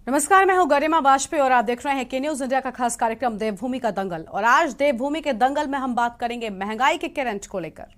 नमस्कार, मैं हूं गरिमा वाजपेयी और आप देख रहे हैं के न्यूज इंडिया का खास कार्यक्रम देवभूमि का दंगल। और आज देवभूमि के दंगल में हम बात करेंगे महंगाई के करंट को लेकर।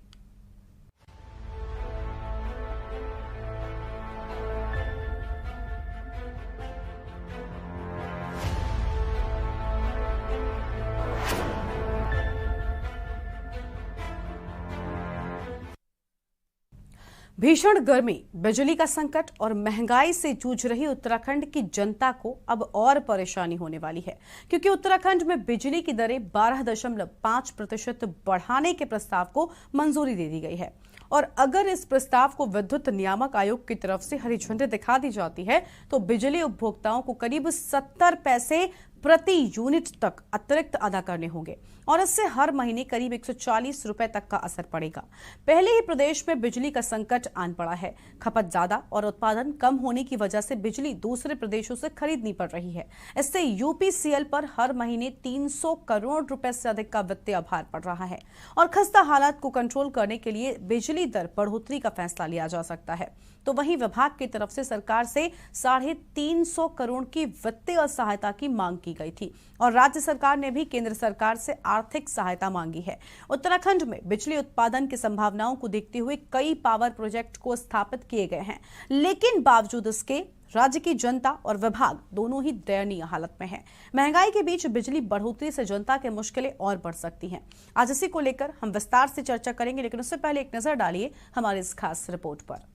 भीषण गर्मी, बिजली का संकट और महंगाई से जूझ रही उत्तराखंड की जनता को अब और परेशानी होने वाली है, क्योंकि उत्तराखंड में बिजली की दरें 12.5% बढ़ाने के प्रस्ताव को मंजूरी दे दी गई है। और अगर इस प्रस्ताव को विद्युत नियामक आयोग की तरफ से हरी झंडी दिखा दी जाती है तो बिजली उपभोक्ताओं को करीब 70 पैसे प्रति यूनिट तक अतिरिक्त अदा करने होंगे और इससे हर महीने करीब 140 रुपए तक का असर पड़ेगा। पहले ही प्रदेश में बिजली का संकट आन पड़ा है। खपत ज्यादा और उत्पादन कम होने की वजह से बिजली दूसरे प्रदेशों से खरीदनी पड़ रही है। इससे यूपीसीएल पर हर महीने 300 करोड़ रुपए से अधिक का वित्तीय भार पड़ रहा है और खस्ता हालात को कंट्रोल करने के लिए बिजली दर बढ़ोतरी का फैसला लिया जा सकता है। तो वहीं विभाग की तरफ से सरकार से 350 करोड़ की वित्तीय सहायता की मांग की गई थी और राज्य सरकार ने भी केंद्र सरकार से आर्थिक सहायता मांगी है। उत्तराखंड में बिजली उत्पादन की संभावनाओं को देखते हुए कई पावर प्रोजेक्ट को स्थापित किए गए हैं, लेकिन बावजूद इसके राज्य की जनता और विभाग दोनों ही दयनीय हालत में है। महंगाई के बीच बिजली बढ़ोतरी से जनता की मुश्किलें और बढ़ सकती हैं। आज इसी को लेकर हम विस्तार से चर्चा करेंगे, लेकिन उससे पहले एक नजर डालिए हमारी इस खास रिपोर्ट पर।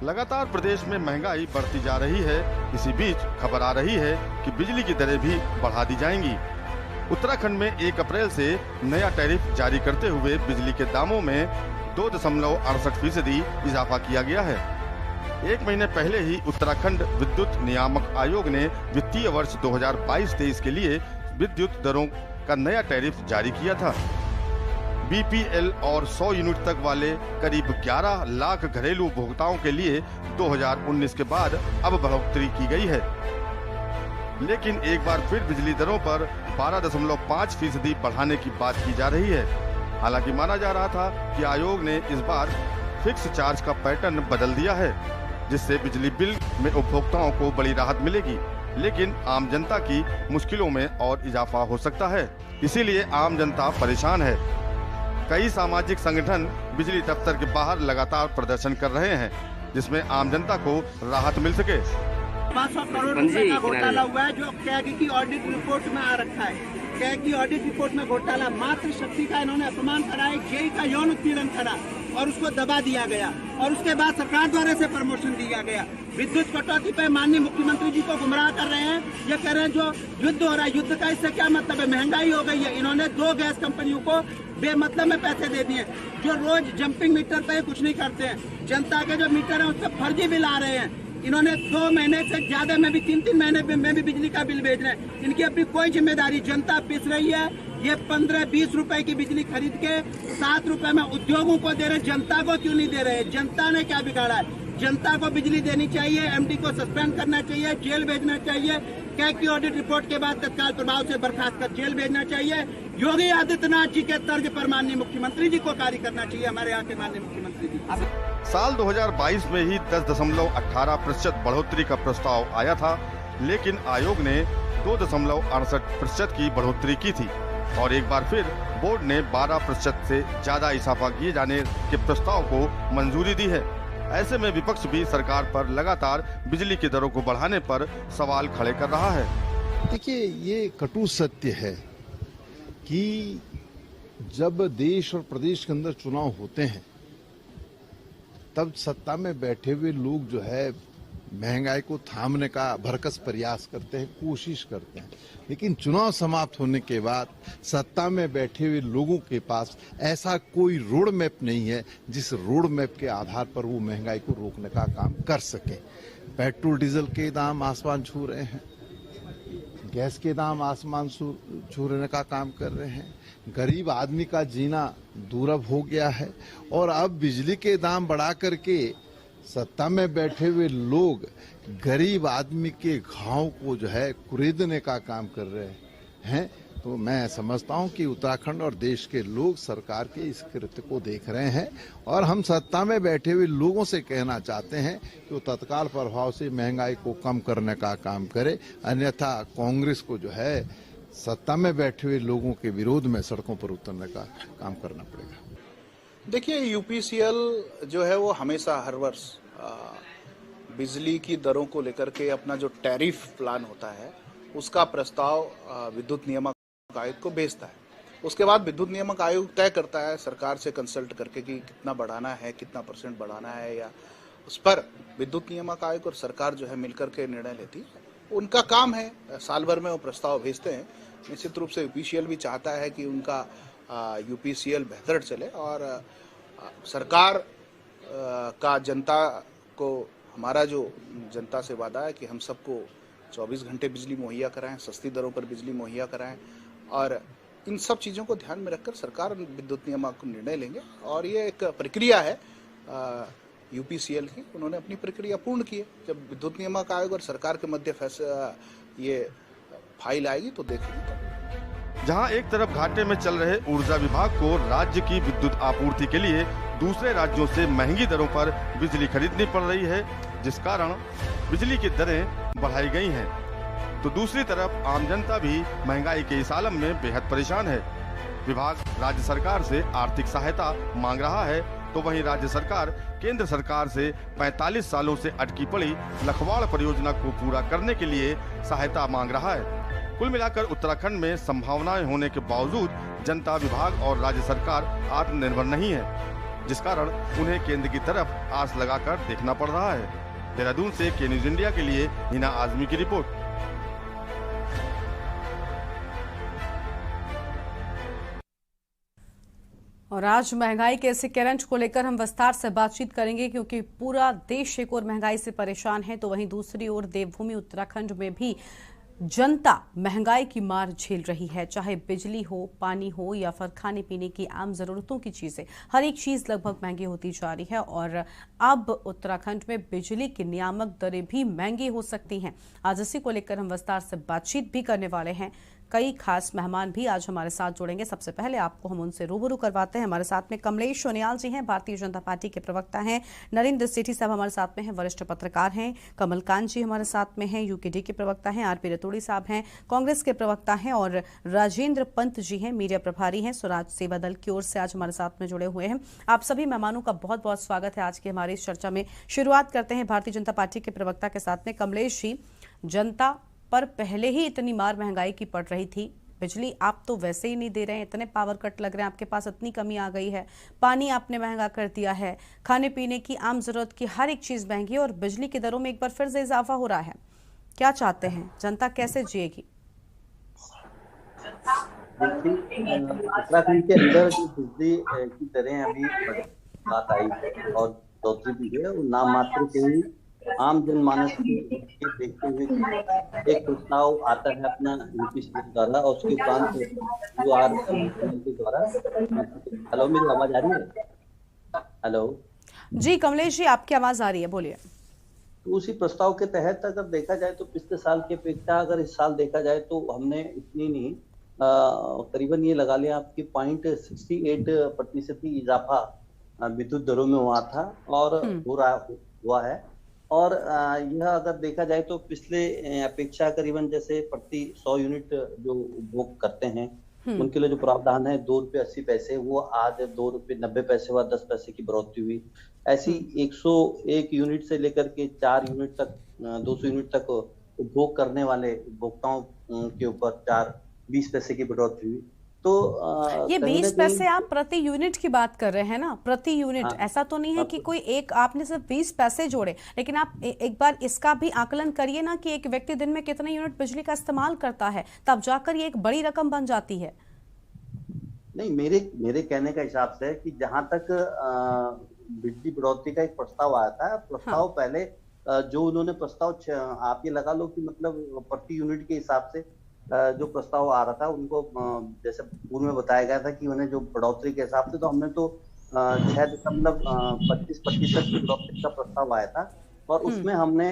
लगातार प्रदेश में महंगाई बढ़ती जा रही है। इसी बीच खबर आ रही है कि बिजली की दरें भी बढ़ा दी जाएंगी। उत्तराखंड में 1 अप्रैल से नया टैरिफ जारी करते हुए बिजली के दामों में 2.68% इजाफा किया गया है। 1 महीने पहले ही उत्तराखंड विद्युत नियामक आयोग ने वित्तीय वर्ष 2022-23 के लिए विद्युत दरों का नया टैरिफ जारी किया था। बीपीएल और 100 यूनिट तक वाले करीब 11 लाख घरेलू उपभोक्ताओं के लिए 2019 के बाद अब बढ़ोतरी की गई है। लेकिन एक बार फिर बिजली दरों पर 12.5% बढ़ाने की बात की जा रही है। हालांकि माना जा रहा था कि आयोग ने इस बार फिक्स चार्ज का पैटर्न बदल दिया है, जिससे बिजली बिल में उपभोक्ताओं को बड़ी राहत मिलेगी, लेकिन आम जनता की मुश्किलों में और इजाफा हो सकता है। इसीलिए आम जनता परेशान है। कई सामाजिक संगठन बिजली दफ्तर के बाहर लगातार प्रदर्शन कर रहे हैं, जिसमें आम जनता को राहत मिल सके। 500 करोड़ रुपए का घोटाला हुआ है, जो कैग की ऑडिट रिपोर्ट में आ रखा है। कैग की ऑडिट रिपोर्ट में घोटाला, मातृ शक्ति का इन्होंने अपमान करा, जेई का यौन उत्पीड़न करा और उसको दबा दिया गया और उसके बाद सरकार द्वारा से प्रमोशन दिया गया। विद्युत कटौती पे माननीय मुख्यमंत्री जी को गुमराह कर रहे हैं। ये कह रहे हैं जो युद्ध हो रहा है, युद्ध का इससे क्या मतलब है? महंगाई हो गई है। इन्होंने 2 गैस कंपनियों को बेमतलब में पैसे दे दिए, जो रोज जंपिंग मीटर पे कुछ नहीं करते हैं। जनता के जो मीटर है उस पर फर्जी बिल आ रहे हैं। इन्होंने 2 महीने से ज्यादा में भी 3-3 महीने में भी बिजली का बिल भेज रहे हैं। इनकी अपनी कोई जिम्मेदारी। जनता पिस रही है। ये 15-20 रुपए की बिजली खरीद के 7 रुपए में उद्योगों को दे रहे, जनता को क्यों नहीं दे रहे? जनता ने क्या बिगाड़ा है? जनता को बिजली देनी चाहिए, एमडी को सस्पेंड करना चाहिए, जेल भेजना चाहिए। कैग की ऑडिट रिपोर्ट के बाद तत्काल प्रभाव से बर्खास्त कर जेल भेजना चाहिए। योगी आदित्यनाथ जी के तर्ज पर माननीय मुख्यमंत्री जी को कार्य करना चाहिए, हमारे यहाँ के माननीय मुख्यमंत्री जी। साल 2022 में ही 10.18% बढ़ोतरी का प्रस्ताव आया था, लेकिन आयोग ने 2.68% की बढ़ोतरी की थी और एक बार फिर बोर्ड ने 12% से ज्यादा इजाफा किए जाने के प्रस्ताव को मंजूरी दी है। ऐसे में विपक्ष भी सरकार पर लगातार बिजली की दरों को बढ़ाने पर सवाल खड़े कर रहा है। देखिए, ये कटु सत्य है कि जब देश और प्रदेश के अंदर चुनाव होते हैं तब सत्ता में बैठे हुए लोग जो है महंगाई को थामने का भरकस प्रयास करते हैं, कोशिश करते हैं, लेकिन चुनाव समाप्त होने के बाद सत्ता में बैठे हुए लोगों के पास ऐसा कोई रोड मैप नहीं है जिस रोड मैप के आधार पर वो महंगाई को रोकने का काम कर सके। पेट्रोल डीजल के दाम आसमान छू रहे हैं, गैस के दाम आसमान छूने का काम कर रहे हैं, गरीब आदमी का जीना दुर्लभ हो गया है और अब बिजली के दाम बढ़ा करके सत्ता में बैठे हुए लोग गरीब आदमी के घाव को जो है कुरेदने का काम कर रहे हैं। तो मैं समझता हूं कि उत्तराखंड और देश के लोग सरकार के इस कृत्य को देख रहे हैं और हम सत्ता में बैठे हुए लोगों से कहना चाहते हैं कि वो तत्काल प्रभाव से महंगाई को कम करने का काम करे, अन्यथा कांग्रेस को जो है सत्ता में बैठे हुए लोगों के विरोध में सड़कों पर उतरने का काम करना पड़ेगा। देखिए, यूपीसीएल जो है वो हमेशा हर वर्ष बिजली की दरों को लेकर के अपना जो टैरिफ प्लान होता है उसका प्रस्ताव विद्युत नियामक आयोग को भेजता है। उसके बाद विद्युत नियामक आयोग तय करता है सरकार से कंसल्ट करके कि कितना बढ़ाना है, कितना % बढ़ाना है, या उस पर विद्युत नियामक आयोग और सरकार जो है मिलकर के निर्णय लेती है। उनका काम है, साल भर में वो प्रस्ताव भेजते हैं। निश्चित रूप से यूपीसीएल भी चाहता है कि उनका यूपीसीएल बेहतर चले और सरकार का जनता को, हमारा जो जनता से वादा है कि हम सबको 24 घंटे बिजली मुहैया कराएं, सस्ती दरों पर बिजली मुहैया कराएं, और इन सब चीज़ों को ध्यान में रखकर सरकार विद्युत नियामक निर्णय लेंगे। और ये एक प्रक्रिया है यूपीसीएल की, उन्होंने अपनी प्रक्रिया पूर्ण की है। जब विद्युत नियामक आयोग और सरकार के मध्य फैसला ये फाइल आएगी तो देखेंगे। जहां एक तरफ घाटे में चल रहे ऊर्जा विभाग को राज्य की विद्युत आपूर्ति के लिए दूसरे राज्यों से महंगी दरों पर बिजली खरीदनी पड़ रही है, जिस कारण बिजली की दरें बढ़ाई गई हैं, तो दूसरी तरफ आम जनता भी महंगाई के इस आलम में बेहद परेशान है। विभाग राज्य सरकार से आर्थिक सहायता मांग रहा है, तो वहीं राज्य सरकार केंद्र सरकार से 45 सालों से अटकी पड़ी लखवाड़ परियोजना को पूरा करने के लिए सहायता मांग रहा है। कुल मिलाकर उत्तराखंड में संभावनाएं होने के बावजूद जनता, विभाग और राज्य सरकार आत्मनिर्भर नहीं है, जिस कारण उन्हें केंद्र की तरफ आस लगाकर देखना पड़ रहा है। देहरादून से के न्यूज इंडिया के लिए हिना आजमी की रिपोर्ट। और आज महंगाई के ऐसे करंट को लेकर हम विस्तार से बातचीत करेंगे, क्योंकि पूरा देश एक और महंगाई से परेशान है, तो वहीं दूसरी ओर देवभूमि उत्तराखंड में भी जनता महंगाई की मार झेल रही है। चाहे बिजली हो, पानी हो या फिर खाने पीने की आम जरूरतों की चीजें, हर एक चीज लगभग महंगी होती जा रही है। और अब उत्तराखंड में बिजली की नियामक दरें भी महंगी हो सकती हैं। आज इसी को लेकर हम विस्तार से बातचीत भी करने वाले हैं। कई खास मेहमान भी आज हमारे साथ जुड़ेंगे। सबसे पहले आपको हम उनसे रूबरू करवाते हैं। हमारे साथ में कमलेश सोनियाल जी हैं, भारतीय जनता पार्टी के प्रवक्ता हैं। नरेंद्र सेठी साहब हमारे साथ में हैं, वरिष्ठ पत्रकार हैं। कमलकांत जी हमारे साथ में हैं, यूकेडी के प्रवक्ता हैं। आरपी रतूड़ी साहब हैं, कांग्रेस के प्रवक्ता हैं। और राजेंद्र पंत जी हैं, मीडिया प्रभारी हैं, स्वराज सेवा दल की ओर से आज हमारे साथ में जुड़े हुए हैं। आप सभी मेहमानों का बहुत बहुत स्वागत है आज की हमारी इस चर्चा में। शुरुआत करते हैं भारतीय जनता पार्टी के प्रवक्ता के साथ में। कमलेश जी, जनता पर पहले ही इतनी मार महंगाई की पड़ रही थी, बिजली आप तो वैसे ही नहीं दे रहे हैं, इतने पावर कट लग रहे हैं, आपके पास इतनी कमी आ गई है, पानी आपने महंगा कर दिया है, खाने पीने की आम जरूरत की हर एक चीज महंगी है और बिजली की दरों में एक बार फिर से इजाफा हो रहा है। क्या चाहते हैं, जनता कैसे जिएगी? उत्तराखंड के अंदर जो बिजली की दरें अभी बात आई है और बढ़ोतरी भी है, नाम मात्र के ही आम जनमानस के देखते हुए एक प्रस्ताव आता है अपना यूपीसीएल द्वारा और उसके उपरांत जो द्वारा। हेलो, मेरी आवाज आ रही है? हेलो जी कमलेश जी, आपकी आवाज आ रही है, बोलिए। तो उसी प्रस्ताव के तहत अगर देखा जाए तो पिछले साल की अपेक्षा अगर इस साल देखा जाए तो हमने इतनी नहीं, करीबन ये लगा लिया आपकी 0.68% ही इजाफा विद्युत दरों में हुआ था और हुआ है। और यह अगर देखा जाए तो पिछले अपेक्षा करीबन जैसे प्रति 100 यूनिट जो उपभोग करते हैं उनके लिए जो प्रावधान है ₹2.80, वो आज ₹2.90 हुआ, 10 पैसे की बढ़ोतरी हुई। ऐसी 101 यूनिट से लेकर के 4 यूनिट तक, 200 यूनिट तक उपभोग करने वाले उपभोक्ताओं के ऊपर 20 पैसे की बढ़ोतरी हुई। तो ये 20 पैसे आप प्रति यूनिट की बात कर रहे हैं ना, प्रति यूनिट। हाँ, ऐसा तो नहीं है कि कोई एक आपने सिर्फ 20 पैसे जोड़े, लेकिन आप एक बार इसका भी आकलन करिए ना कि एक व्यक्ति दिन में कितने यूनिट बिजली का इस्तेमाल करता है, तब जाकर ये एक बड़ी रकम बन जाती है। नहीं, मेरे कहने का हिसाब से कि जहां तक बिजली बढ़ोतरी का एक प्रस्ताव आया था, प्रस्ताव हाँ। पहले जो उन्होंने प्रस्ताव आप ये लगा लो कि मतलब प्रति यूनिट के हिसाब से जो प्रस्ताव आ रहा था उनको जैसे पूर्व में बताया गया था कि उन्हें जो बढ़ोतरी के हिसाब से, तो हमने तो 6.25% की बढ़ोतरी का प्रस्ताव आया था, और उसमें हमने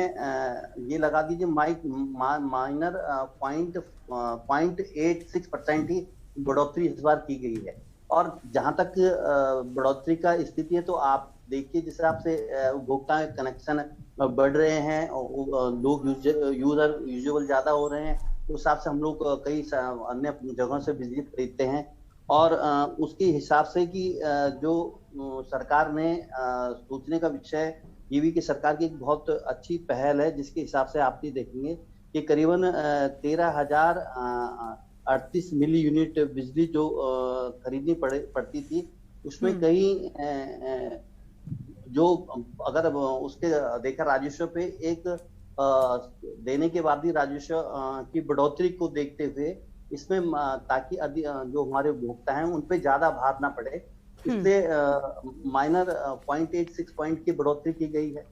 ये लगा दीजिए माइनर 0.86% ही बढ़ोतरी इस बार की गई है। और जहां तक बढ़ोतरी का स्थिति है, तो आप देखिए जिस हिसाब से उपभोक्ता कनेक्शन बढ़ रहे हैं, लोग यूजुअल ज्यादा हो रहे हैं, उस हिसाब से हम लोग कई अन्य जगहों से बिजली खरीदते हैं। और उसके हिसाब से कि जो सरकार ने सोचने का विषय, ये भी कि सरकार की एक बहुत अच्छी पहल है, जिसके हिसाब से आप ये देखेंगे कि करीबन 13,038 मिली यूनिट बिजली जो खरीदनी पड़ती थी, उसमें कई जो अगर उसके देखा राजस्व पे एक देने के बाद भी राजस्व की बढ़ोतरी को देखते हुए इसमें ताकि जो हमारे उपभोक्ता हैं उन पे ज्यादा भार ना पड़े, इसलिए माइनर 0.86 पॉइंट की बढ़ोतरी की गई है।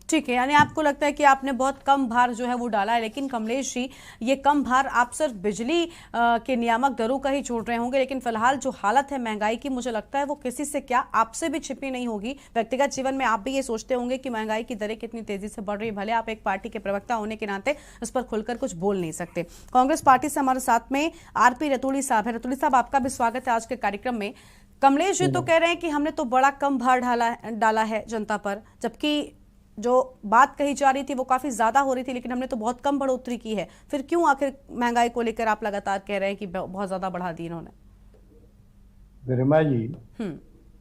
ठीक है, यानी आपको लगता है कि आपने बहुत कम भार जो है वो डाला है। लेकिन कमलेश जी, ये कम भार आप सिर्फ बिजली के नियामक दरों का ही छोड़ रहे होंगे, लेकिन फिलहाल जो हालत है महंगाई की, मुझे लगता है वो किसी से क्या आपसे भी छिपी नहीं होगी। व्यक्तिगत जीवन में आप भी ये सोचते होंगे कि महंगाई की दरें कितनी तेजी से बढ़ रही है। भले आप एक पार्टी के प्रवक्ता होने के नाते इस पर खुलकर कुछ बोल नहीं सकते। कांग्रेस पार्टी से हमारे साथ में आरपी रतूड़ी साहब है। रतूड़ी साहब, आपका भी स्वागत है आज के कार्यक्रम में। कमलेश जी तो कह रहे हैं कि हमने तो बड़ा कम भार डाला है जनता पर, जबकि जो बात कही जा रही थी वो काफी ज्यादा हो रही थी, लेकिन हमने तो बहुत कम बढ़ोतरी की है। फिर क्यों आखिर महंगाई को लेकर आप लगातार कह रहे हैं कि बहुत ज्यादा बढ़ा दी इन्होंने? गरिमा जी,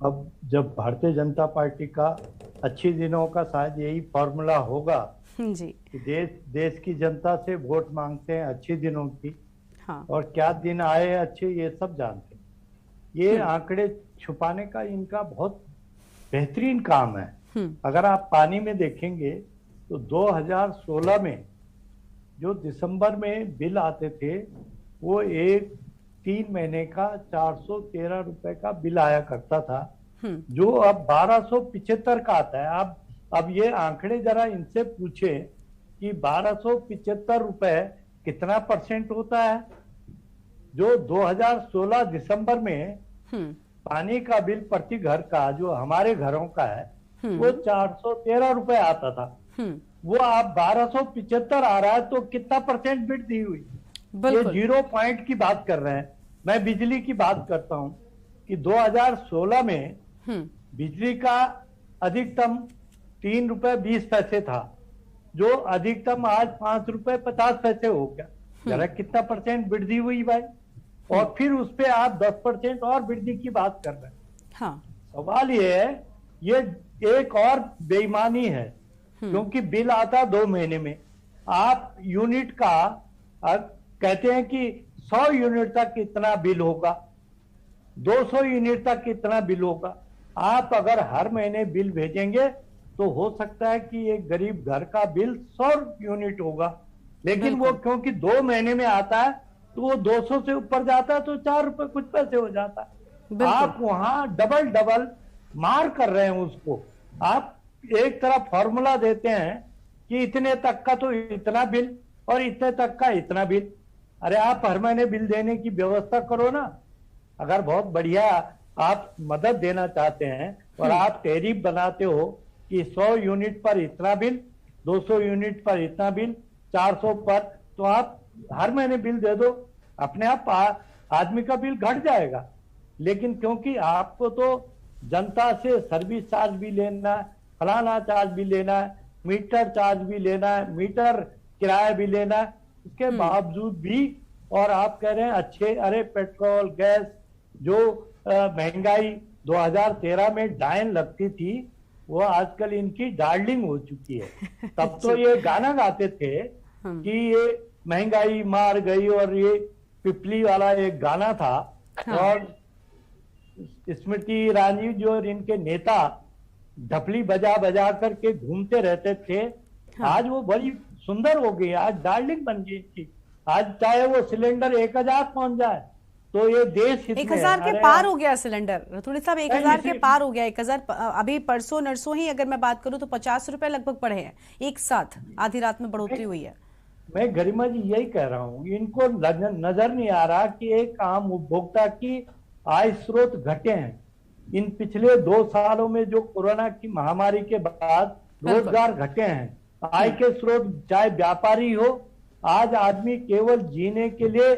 अब जब भारतीय जनता पार्टी का अच्छे दिनों का शायद यही फॉर्मूला होगा जी कि देश की जनता से वोट मांगते हैं अच्छे दिनों की, हाँ। और क्या दिन आए अच्छे ये सब जानते हैं। ये आंकड़े छुपाने का इनका बहुत बेहतरीन काम है। अगर आप पानी में देखेंगे तो 2016 में जो दिसंबर में बिल आते थे वो 3 महीने का 413 रुपए का बिल आया करता था, जो अब 1275 का आता है। अब ये आंकड़े जरा इनसे पूछे कि 1275 रुपए कितना % होता है। जो 2016 दिसंबर में पानी का बिल प्रति घर का जो हमारे घरों का है वो 413 रुपए आता था, वो आप 1275 आ रहा है, तो कितना % वृद्धि हुई। ये 0 पॉइंट की बात कर रहे हैं। मैं बिजली की बात करता हूं कि 2016 में बिजली का अधिकतम 3 रुपए 20 पैसे था, जो अधिकतम आज 5 रुपए 50 पैसे हो गया। जरा कितना % वृद्धि हुई भाई। और फिर उस पे आप 10% और वृद्धि की बात कर रहे हैं। हाँ। सवाल ये है, ये एक और बेईमानी है, क्योंकि बिल आता 2 महीने में। आप यूनिट का कहते हैं कि 100 यूनिट तक कितना बिल होगा, 200 यूनिट तक कितना बिल होगा। आप अगर हर महीने बिल भेजेंगे तो हो सकता है कि एक गरीब घर का बिल 100 यूनिट होगा, लेकिन वो क्योंकि 2 महीने में आता है तो वो 200 से ऊपर जाता है तो 4 रुपए कुछ पैसे हो जाता है। आप वहां डबल मार कर रहे हैं उसको। आप एक तरफ फॉर्मूला देते हैं कि इतने तक का तो इतना बिल और इतने तक का इतना बिल। अरे आप हर महीने बिल देने की व्यवस्था करो ना। अगर बहुत बढ़िया आप मदद देना चाहते हैं और आप टैरिफ बनाते हो कि 100 यूनिट पर इतना बिल, 200 यूनिट पर इतना बिल, 400 पर, तो आप हर महीने बिल दे दो, अपने आप आदमी का बिल घट जाएगा। लेकिन क्योंकि आपको तो जनता से सर्विस चार्ज भी लेना है, फलाना चार्ज भी लेना है, मीटर चार्ज भी लेना है, मीटर किराया भी लेना है, इसके बावजूद भी और आप कह रहे हैं अच्छे। अरे पेट्रोल गैस जो महंगाई 2013 में डायन लगती थी, वो आजकल इनकी डार्लिंग हो चुकी है। तब तो ये गाना गाते थे कि ये महंगाई मार गई, और ये पिपली वाला एक गाना था। और स्मृति ईरानी जो इनके नेता ढपली बजा बजा करके घूमते रहते थे, आज वो बड़ी सुंदर हो गई, आज डार्लिंग बन गई थी। आज चाहे वो सिलेंडर 1000 पहुंच जाए तो ये देश 1000 के पार हो गया सिलेंडर। रतूड़ी साहब, 1000 के पार हो गया। 1000 अभी परसों नरसों ही अगर मैं बात करूं तो 50 रुपए लगभग बढ़े हैं एक साथ, आधी रात में बढ़ोतरी हुई है। मैं गरिमा जी यही कह रहा हूँ, इनको नजर नहीं आ रहा कि एक आम उपभोक्ता की आय स्रोत घटे हैं। इन पिछले 2 सालों में जो कोरोना की महामारी के बाद रोजगार घटे हैं, आय के स्रोत चाहे व्यापारी हो, आज आदमी केवल जीने के लिए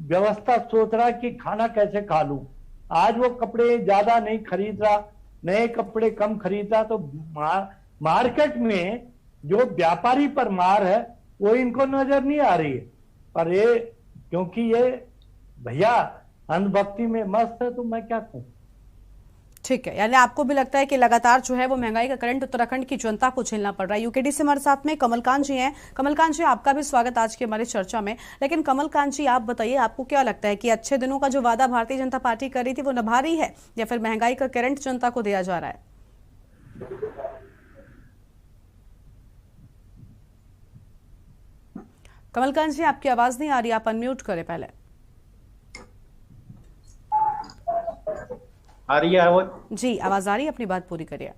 व्यवस्था सोच रहा कि खाना कैसे खा लूं। आज वो कपड़े ज्यादा नहीं खरीद रहा, नए कपड़े कम खरीद रहा। तो मार्केट में जो व्यापारी पर मार है वो इनको नजर नहीं आ रही है। पर ये क्योंकि ये भैया अंधभक्ति में मस्त है, तो मैं क्या कहूं। ठीक है, यानी आपको भी लगता है कि लगातार जो है वो महंगाई का करंट उत्तराखंड की जनता को झेलना पड़ रहा है। यूकेडी से हमारे साथ में कमलकांत जी हैं। कमलकांत जी, आपका भी स्वागत आज की हमारी चर्चा में। लेकिन कमलकांत जी, आप बताइए, आपको क्या लगता है कि अच्छे दिनों का जो वादा भारतीय जनता पार्टी कर रही थी वो निभा रही है, या फिर महंगाई का करंट जनता को दिया जा रहा है? कमलकांत जी, आपकी आवाज नहीं आ रही, आप अनम्यूट करें पहले। आ रही है वो? जी, आवाज आ रही है, अपनी बात पूरी करिए।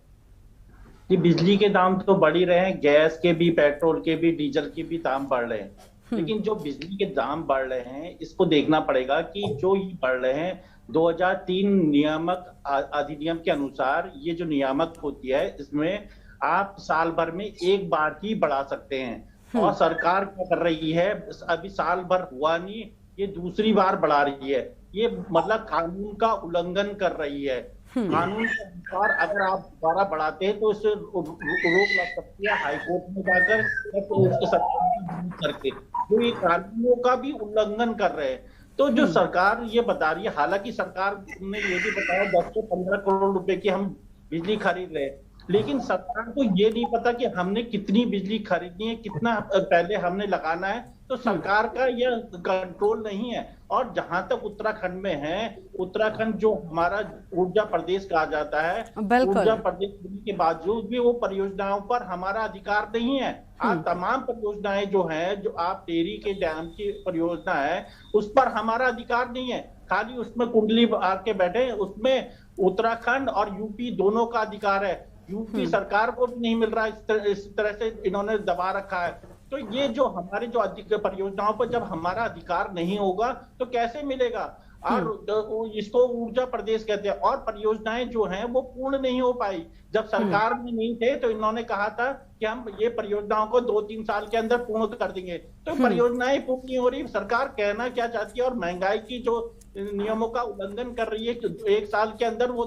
कि बिजली के दाम तो बढ़ ही रहे हैं, गैस के भी, पेट्रोल के भी, डीजल के भी दाम बढ़ रहे हैं। लेकिन जो बिजली के दाम बढ़ रहे हैं, इसको देखना पड़ेगा कि जो ये बढ़ रहे हैं 2003 नियामक अधिनियम के अनुसार, ये जो नियामक होती है इसमें आप साल भर में एक बार ही बढ़ा सकते हैं। और सरकार क्या कर रही है, अभी साल भर हुआ नहीं, ये दूसरी बार बढ़ा रही है। ये मतलब कानून का उल्लंघन कर रही है। कानून के अनुसार अगर आप दोबारा बढ़ाते हैं तो इससे रोक लग सकती है हाईकोर्ट में जाकर, उसके सरकार करके। तो ये कानूनों का भी उल्लंघन कर रहे हैं। तो जो सरकार ये बता रही है, हालांकि सरकार ने ये भी बताया 10 से 15 करोड़ रुपए की हम बिजली खरीद रहे हैं, लेकिन सरकार को ये नहीं पता कि हमने कितनी बिजली खरीदनी है, कितना पहले हमने लगाना है। तो सरकार का यह कंट्रोल नहीं है। और जहां तक उत्तराखंड में है, उत्तराखंड जो हमारा ऊर्जा प्रदेश कहा जाता है, ऊर्जा प्रदेश होने के बावजूद भी वो परियोजनाओं पर हमारा अधिकार नहीं है। आज तमाम परियोजनाएं जो हैं, जो आप टेरी के डैम की परियोजना है, उस पर हमारा अधिकार नहीं है। खाली उसमें कुंडली आके बैठे, उसमें उत्तराखंड और यूपी दोनों का अधिकार है। यूपी सरकार को भी नहीं मिल रहा, इस तरह से इन्होंने दबा रखा है। तो ये जो हमारे जो परियोजनाओं पर जब हमारा अधिकार नहीं होगा तो कैसे मिलेगा? और इसको ऊर्जा प्रदेश कहते हैं। और परियोजनाएं जो हैं वो पूर्ण नहीं हो पाई। जब सरकार में नहीं थे तो इन्होंने कहा था कि हम ये परियोजनाओं को 2-3 साल के अंदर पूर्ण कर देंगे। तो परियोजनाएं पूर्ण नहीं हो रही। सरकार कहना क्या चाहती है? और महंगाई की जो नियमों का उल्लंघन कर रही है, 1 साल के अंदर वो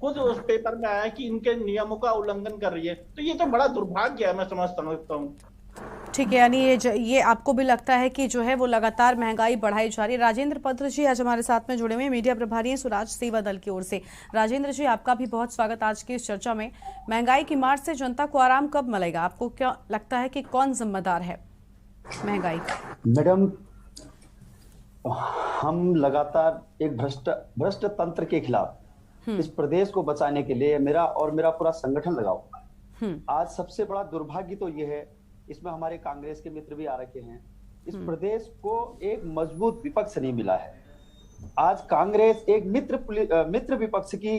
खुद उस पेपर में आया कि इनके नियमों का उल्लंघन कर रही है। तो ये तो बड़ा दुर्भाग्य है, मैं समझता हूँ। ठीक है, यानी ये आपको भी लगता है कि जो है वो लगातार महंगाई बढ़ाई जा रही है। राजेंद्र पत्र जी आज हमारे साथ में जुड़े हुए मीडिया प्रभारी हैं स्वराज सेवा दल की ओर से। राजेंद्र जी, आपका भी बहुत स्वागत आज की इस चर्चा में। महंगाई की मार से जनता को आराम कब मिलेगा? आपको क्या लगता है कि कौन जिम्मेदार है महंगाई का? मैडम, हम लगातार एक भ्रष्ट तंत्र के खिलाफ इस प्रदेश को बचाने के लिए मेरा पूरा संगठन लगा हुआ है। आज सबसे बड़ा दुर्भाग्य तो ये है, इसमें हमारे कांग्रेस के मित्र भी आ रखे हैं, इस प्रदेश को एक मजबूत विपक्ष नहीं मिला है। आज कांग्रेस एक मित्र विपक्ष की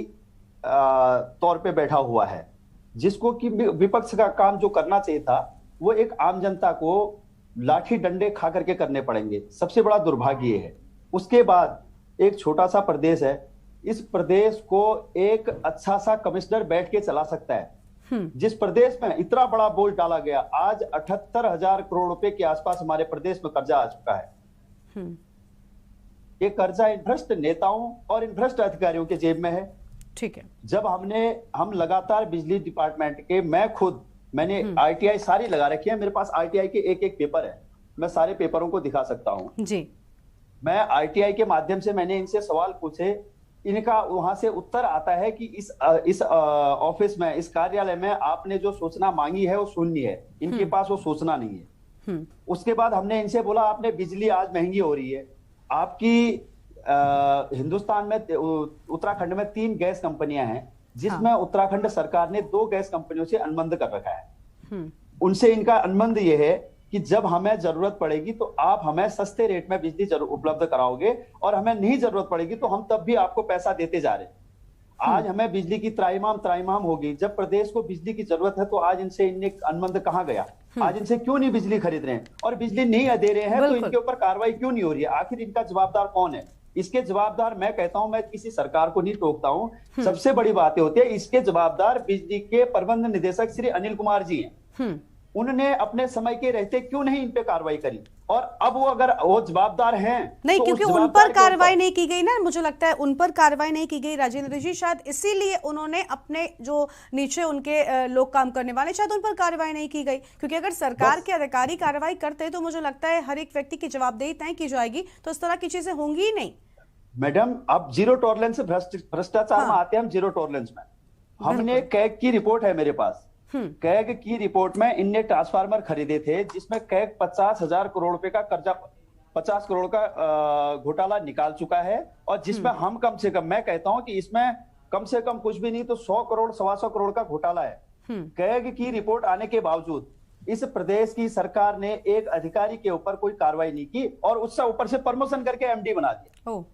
तौर पे बैठा हुआ है, जिसको कि विपक्ष का काम जो करना चाहिए था वो एक आम जनता को लाठी डंडे खा करके करने पड़ेंगे। सबसे बड़ा दुर्भाग्य ये है। उसके बाद एक छोटा सा प्रदेश है, इस प्रदेश को एक अच्छा सा कमिश्नर बैठ के चला सकता है। जिस प्रदेश में इतना बड़ा बोझ डाला गया, आज 78,000 करोड़ रुपए के आसपास हमारे प्रदेश में कर्जा आ चुका है। ये कर्जा इन भ्रष्ट नेताओं और इन भ्रष्ट अधिकारियों के जेब में है। ठीक है, जब हम लगातार बिजली डिपार्टमेंट के, मैंने आरटीआई सारी लगा रखी है, मेरे पास आरटीआई के एक पेपर है, मैं सारे पेपरों को दिखा सकता हूं जी। मैं आरटीआई के माध्यम से मैंने इनसे सवाल पूछे, इनका वहां से उत्तर आता है कि इस ऑफिस में, इस कार्यालय में आपने जो सूचना मांगी है वो शून्य है, इनके पास वो सूचना नहीं है। उसके बाद हमने इनसे बोला आपने बिजली आज महंगी हो रही है, आपकी हिंदुस्तान में उत्तराखंड में 3 गैस कंपनियां हैं, जिसमें उत्तराखंड सरकार ने 2 गैस कंपनियों से अनुबंध कर रखा है। उनसे इनका अनुबंध ये है कि जब हमें जरूरत पड़ेगी तो आप हमें सस्ते रेट में बिजली उपलब्ध कराओगे, और हमें नहीं जरूरत पड़ेगी तो हम तब भी आपको पैसा देते जा रहे। आज हमें बिजली की त्राईमाम होगी। जब प्रदेश को बिजली की जरूरत है तो आज इनने अनुबंध कहाँ गया? आज इनसे क्यों नहीं बिजली खरीद रहे हैं? और बिजली नहीं दे रहे हैं तो इनके ऊपर कार्रवाई क्यों नहीं हो रही है? आखिर इनका जवाबदार कौन है? इसके जवाबदार, मैं कहता हूं, मैं किसी सरकार को नहीं टोकता हूं, सबसे बड़ी बातें होती है, इसके जवाबदार बिजली के प्रबंध निदेशक श्री अनिल कुमार जी हैं। उन्होंने अपने समय के रहते क्यों नहीं इन पे कार्रवाई करी? और अब वो अगर वो जवाबदार हैं नहीं, तो क्योंकि उन पर कार्रवाई नहीं की गई ना, मुझे लगता है उन पर कार्रवाई नहीं की गई राजेंद्र जी, शायद इसीलिए उन्होंने अपने जो नीचे उनके लोग काम करने वाले, शायद उन पर कार्रवाई नहीं की गई। क्योंकि अगर सरकार के अधिकारी कार्रवाई करते तो मुझे लगता है हर एक व्यक्ति की जवाबदेही तय की जाएगी, तो इस तरह की चीजें होंगी ही नहीं। मैडम, अब जीरो टॉलरेंस भ्रष्टाचार में आते हैं हम, जीरो टॉलरेंस में हमने कैग की रिपोर्ट है मेरे पास, कैग की रिपोर्ट में इनने ट्रांसफार्मर खरीदे थे जिसमें कैग 50,000 करोड़ रुपए का कर्जा, 50 करोड़ का घोटाला निकाल चुका है, और जिसमें हम कम से कम, मैं कहता हूं कि इसमें कम से कम कुछ भी नहीं तो 100 करोड़ 125 करोड़ का घोटाला है। कैग की रिपोर्ट आने के बावजूद इस प्रदेश की सरकार ने एक अधिकारी के ऊपर कोई कार्रवाई नहीं की और उससे ऊपर से प्रमोशन करके एमडी बना दिया।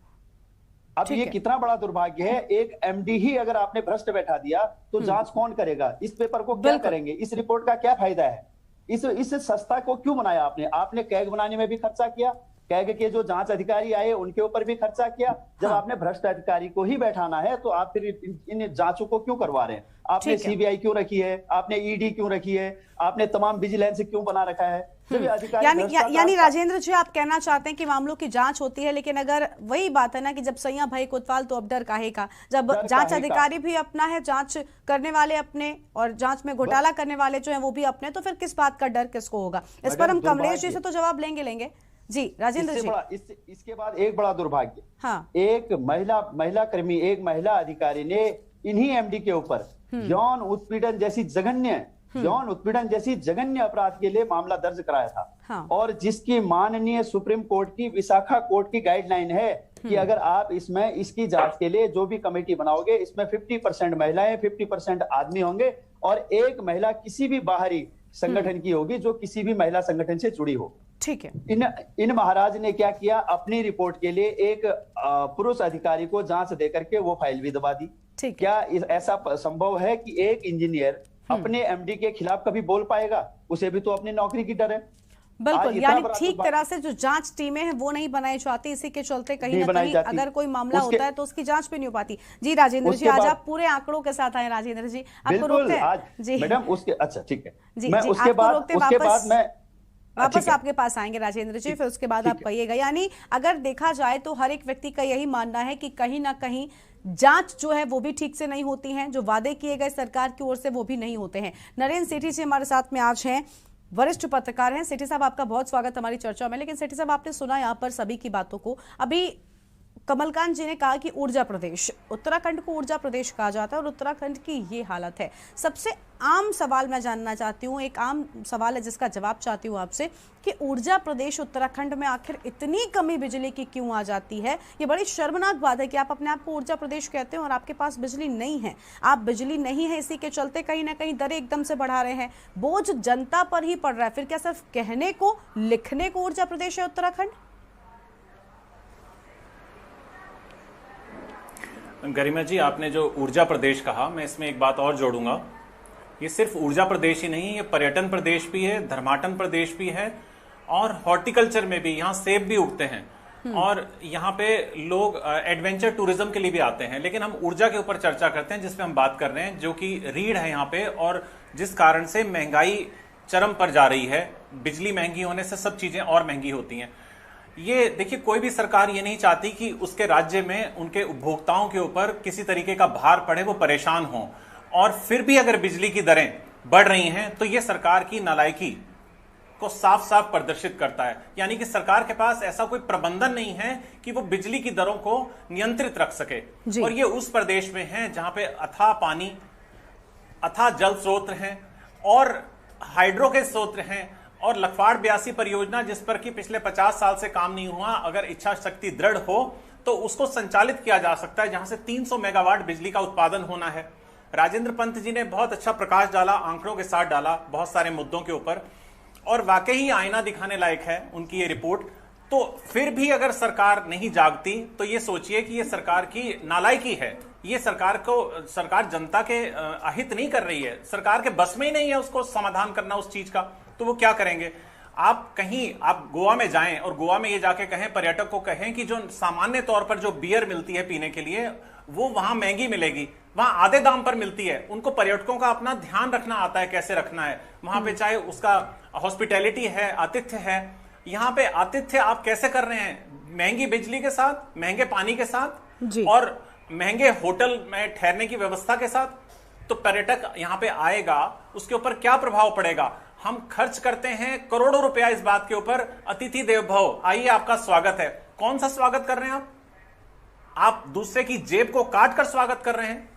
अब ये कितना बड़ा दुर्भाग्य है, एक एमडी ही अगर आपने भ्रष्ट बैठा दिया तो जांच कौन करेगा? इस पेपर को क्या करेंगे? इस रिपोर्ट का क्या फायदा है? इस संस्था को क्यों बनाया आपने? आपने कैग बनाने में भी खर्चा किया, कैग के जो जांच अधिकारी आए उनके ऊपर भी खर्चा किया। जब आपने भ्रष्ट अधिकारी को ही बैठाना है तो आप फिर इन जांचों को क्यों करवा रहे हैं? आपने सीबीआई क्यों रखी है? आपने ईडी क्यों रखी है? आपने तमाम विजिलेंस क्यों बना रखा है? यानी राजेंद्र जी, आप कहना चाहते हैं कि मामलों की जांच होती है, लेकिन अगर वही बात है ना कि जब सैया भाई कोतवाल तो अब डर काहे का, जब जांच अधिकारी भी अपना है, जांच करने वाले अपने और जांच में घोटाला करने वाले जो है वो भी अपने, तो फिर किस बात का डर किसको होगा? इस पर हम कमलेश जी से तो जवाब लेंगे जी। राजेंद्र जी, इसके बाद एक बड़ा दुर्भाग्य, हाँ, एक महिला कर्मी, एक महिला अधिकारी ने इन्हीं एमडी के ऊपर यौन उत्पीड़न जैसी जघन्य अपराध के लिए मामला दर्ज कराया था। हाँ। और जिसकी माननीय सुप्रीम कोर्ट की विशाखा कोर्ट की गाइडलाइन है कि अगर आप इसकी जांच के लिए जो भी कमेटी बनाओगे, इसमें 50% महिलाएं, 50% आदमी होंगे और एक महिला किसी भी बाहरी संगठन की होगी जो किसी भी महिला संगठन से जुड़ी हो। ठीक है। इन महाराज ने क्या किया, अपनी रिपोर्ट के लिए एक पुरुष अधिकारी को जांच देकर के वो फाइल भी दबा दी। क्या ऐसा संभव है कि एक इंजीनियर अपने एमडी के खिलाफ कभी बोल पाएगा? उसे भी तो अपनी नौकरी की डर है। बिल्कुल, यानी ठीक तरह से जो जांच टीमें हैं वो नहीं बनाई जाती, इसी के चलते कहीं ना कहीं अगर कोई मामला होता है तो उसकी जांच भी नहीं हो पाती। जी राजेंद्र जी, आज आप पूरे आंकड़ों के साथ आए। राजेंद्र जी, आपको रोकते हैं जी मैडम, उसके अच्छा ठीक है जी, मैं उसके बाद मैं वापस आपके पास आएंगे राजेंद्र जी, फिर उसके बाद आप कहिएगा। यानी अगर देखा जाए तो हर एक व्यक्ति का यही मानना है कि कहीं ना कहीं जांच जो है वो भी ठीक से नहीं होती है, जो वादे किए गए सरकार की ओर से वो भी नहीं होते हैं। नरेंद्र सेठी जी हमारे साथ में आज हैं, वरिष्ठ पत्रकार हैं। सेठी साहब, आपका बहुत स्वागत हमारी चर्चा में। लेकिन सेठी साहब, आपने सुना यहाँ पर सभी की बातों को। अभी कमलकांत जी ने कहा कि ऊर्जा प्रदेश, उत्तराखंड को ऊर्जा प्रदेश कहा जाता है और उत्तराखंड की ये हालत है। सबसे आम सवाल मैं जानना चाहती हूँ, एक आम सवाल है जिसका जवाब चाहती हूँ आपसे, कि ऊर्जा प्रदेश उत्तराखंड में आखिर इतनी कमी बिजली की क्यों आ जाती है? ये बड़ी शर्मनाक बात है कि आप अपने आप को ऊर्जा प्रदेश कहते हैं और आपके पास बिजली नहीं है। आप बिजली नहीं है, इसी के चलते कहीं ना कहीं दरें एकदम से बढ़ा रहे हैं, बोझ जनता पर ही पड़ रहा है। फिर क्या सिर्फ कहने को, लिखने को ऊर्जा प्रदेश है उत्तराखंड? गरिमा जी, आपने जो ऊर्जा प्रदेश कहा, मैं इसमें एक बात और जोड़ूंगा। ये सिर्फ ऊर्जा प्रदेश ही नहीं, ये पर्यटन प्रदेश भी है, धर्माटन प्रदेश भी है और हॉर्टिकल्चर में भी यहाँ सेब भी उगते हैं और यहाँ पे लोग एडवेंचर टूरिज्म के लिए भी आते हैं। लेकिन हम ऊर्जा के ऊपर चर्चा करते हैं, जिसपे हम बात कर रहे हैं, जो कि रीढ़ है यहाँ पे, और जिस कारण से महंगाई चरम पर जा रही है। बिजली महंगी होने से सब चीजें और महंगी होती हैं। ये देखिए, कोई भी सरकार ये नहीं चाहती कि उसके राज्य में उनके उपभोक्ताओं के ऊपर किसी तरीके का भार पड़े, वो परेशान हो। और फिर भी अगर बिजली की दरें बढ़ रही हैं तो ये सरकार की नालायकी को साफ साफ प्रदर्शित करता है। यानी कि सरकार के पास ऐसा कोई प्रबंधन नहीं है कि वो बिजली की दरों को नियंत्रित रख सके। और ये उस प्रदेश में है जहां पे अथाह पानी, अथाह जल स्रोत हैं और हाइड्रो के स्रोत हैं और लखवाड़ 82 परियोजना, जिस पर कि पिछले 50 साल से काम नहीं हुआ, अगर इच्छा शक्ति दृढ़ हो तो उसको संचालित किया जा सकता है, जहां से 300 मेगावाट बिजली का उत्पादन होना है। राजेंद्र पंत जी ने बहुत अच्छा प्रकाश डाला, आंकड़ों के साथ डाला बहुत सारे मुद्दों के ऊपर, और वाकई ही आईना दिखाने लायक है उनकी ये रिपोर्ट। तो फिर भी अगर सरकार नहीं जागती तो ये सोचिए कि ये सरकार की नालायकी है। ये सरकार जनता के अहित नहीं कर रही है, सरकार के बस में ही नहीं है उसको समाधान करना उस चीज का, तो वो क्या करेंगे? आप कहीं आप गोवा में जाएं और गोवा में ये जाके कहें, पर्यटक को कहें कि जो सामान्य तौर पर जो बियर मिलती है पीने के लिए वो वहां महंगी मिलेगी, वहां आधे दाम पर मिलती है। उनको पर्यटकों का अपना ध्यान रखना आता है, कैसे रखना है वहां पे, चाहे उसका हॉस्पिटैलिटी है, आतिथ्य है। यहाँ पे आतिथ्य आप कैसे कर रहे हैं? महंगी बिजली के साथ, महंगे पानी के साथ और महंगे होटल में ठहरने की व्यवस्था के साथ। तो पर्यटक यहाँ पे आएगा, उसके ऊपर क्या प्रभाव पड़ेगा? हम खर्च करते हैं करोड़ों रुपया इस बात के ऊपर, अतिथि देव भव, आइए आपका स्वागत है। कौन सा स्वागत कर रहे हैं आप दूसरे की जेब को काट कर स्वागत कर रहे हैं।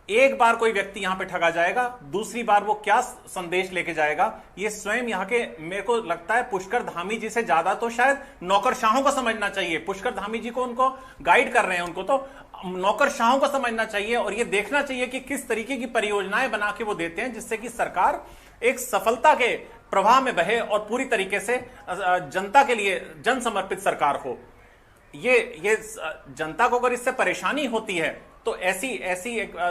एक बार कोई व्यक्ति यहां पे ठगा जाएगा, दूसरी बार वो क्या संदेश लेके जाएगा? ये स्वयं यहाँ के, मेरे को लगता है पुष्कर धामी जी से ज्यादा तो शायद नौकरशाहों को समझना चाहिए। पुष्कर धामी जी को उनको गाइड कर रहे हैं, उनको तो नौकरशाहों को समझना चाहिए और ये देखना चाहिए कि किस तरीके की परियोजनाएं बना के वो देते हैं जिससे कि सरकार एक सफलता के प्रवाह में बहे और पूरी तरीके से जनता के लिए जन समर्पित सरकार हो। ये जनता को अगर इससे परेशानी होती है तो ऐसी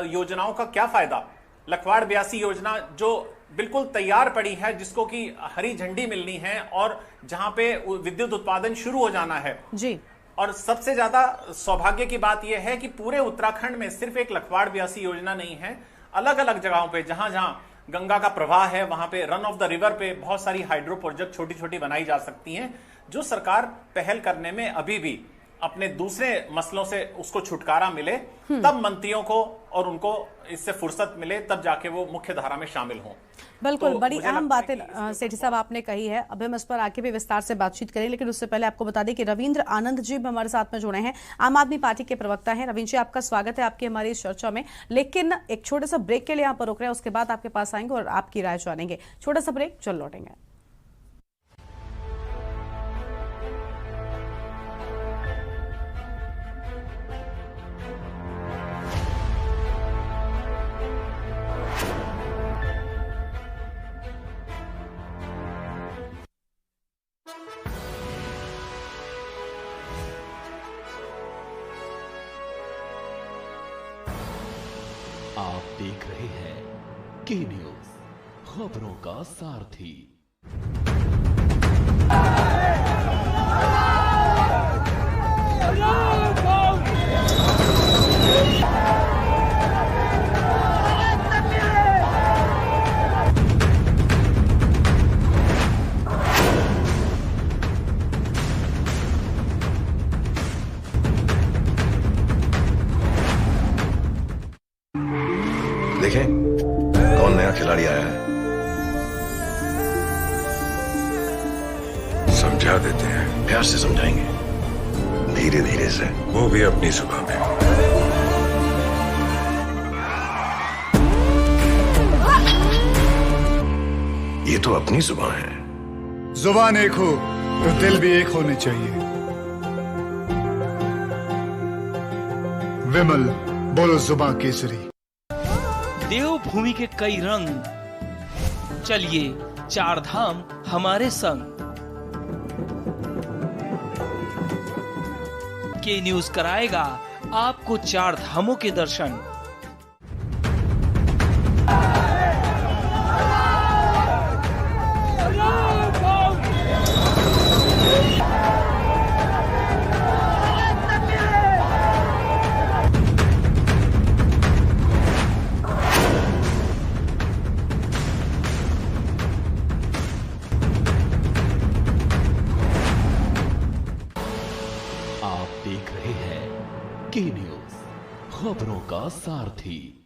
योजनाओं का क्या फायदा? लखवाड़ 82 योजना जो बिल्कुल तैयार पड़ी है, जिसको कि हरी झंडी मिलनी है और जहां पे विद्युत उत्पादन शुरू हो जाना है जी। और सबसे ज्यादा सौभाग्य की बात यह है कि पूरे उत्तराखंड में सिर्फ एक लखवाड़ 82 योजना नहीं है, अलग अलग जगहों पे जहां जहां गंगा का प्रवाह है वहां पे रन ऑफ द रिवर पे बहुत सारी हाइड्रो प्रोजेक्ट छोटी छोटी बनाई जा सकती हैं, जो सरकार पहल करने में अभी भी अपने दूसरे मसलों से उसको छुटकारा मिले, तब मंत्रियों को और उनको इससे फुर्सत मिले, तब जाके वो मुख्य धारा में शामिल हों। बिल्कुल, तो बड़ी अहम बातें सेठी साहब आपने कही है। अब हम इस पर आगे भी विस्तार से बातचीत करें, लेकिन उससे पहले आपको बता दें कि रविंद्र आनंद जी हमारे साथ में जुड़े हैं, आम आदमी पार्टी के प्रवक्ता हैं। रविंद्र जी, आपका स्वागत है आपकी हमारी इस चर्चा में, लेकिन एक छोटे सा ब्रेक के लिए यहाँ पर रुक रहे हैं, उसके बाद आपके पास आएंगे और आपकी राय जानेंगे। छोटा सा ब्रेक, चल लौटेंगे। आप देख रहे हैं के न्यूज, खबरों का सारथी। देखें कौन नया खिलाड़ी आया है, समझा देते हैं। प्यार से समझाएंगे, धीरे धीरे से, वो भी अपनी सुबह में। ये तो अपनी जुबान है। जुबान एक हो तो दिल भी एक होने चाहिए। विमल, बोलो जुबान केसरी। देवभूमि के कई रंग, चलिए चार धाम हमारे संग। के न्यूज कराएगा आपको चार धामों के दर्शन। के न्यूज, खबरों का सारथी।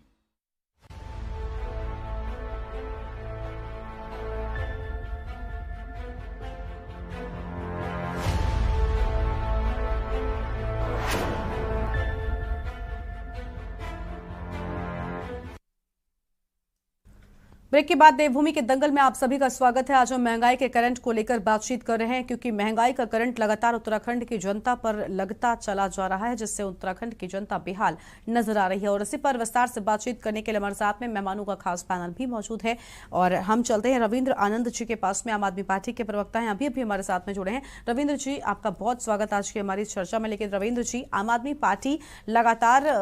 ब्रेक के बाद देवभूमि के दंगल में आप सभी का स्वागत है। आज हम महंगाई के करंट को लेकर बातचीत कर रहे हैं, क्योंकि महंगाई का करंट लगातार उत्तराखंड की जनता पर लगता चला जा रहा है, जिससे उत्तराखंड की जनता बेहाल नजर आ रही है। और इसी पर विस्तार से बातचीत करने के लिए हमारे साथ में मेहमानों का खास पैनल भी मौजूद है और हम चलते हैं रविंद्र आनंद जी के पास में, आम आदमी पार्टी के प्रवक्ता हैं, अभी हमारे साथ में जुड़े हैं। रविंद्र जी, आपका बहुत स्वागत आज की हमारी चर्चा में। लेकिन रविंद्र जी, आम आदमी पार्टी लगातार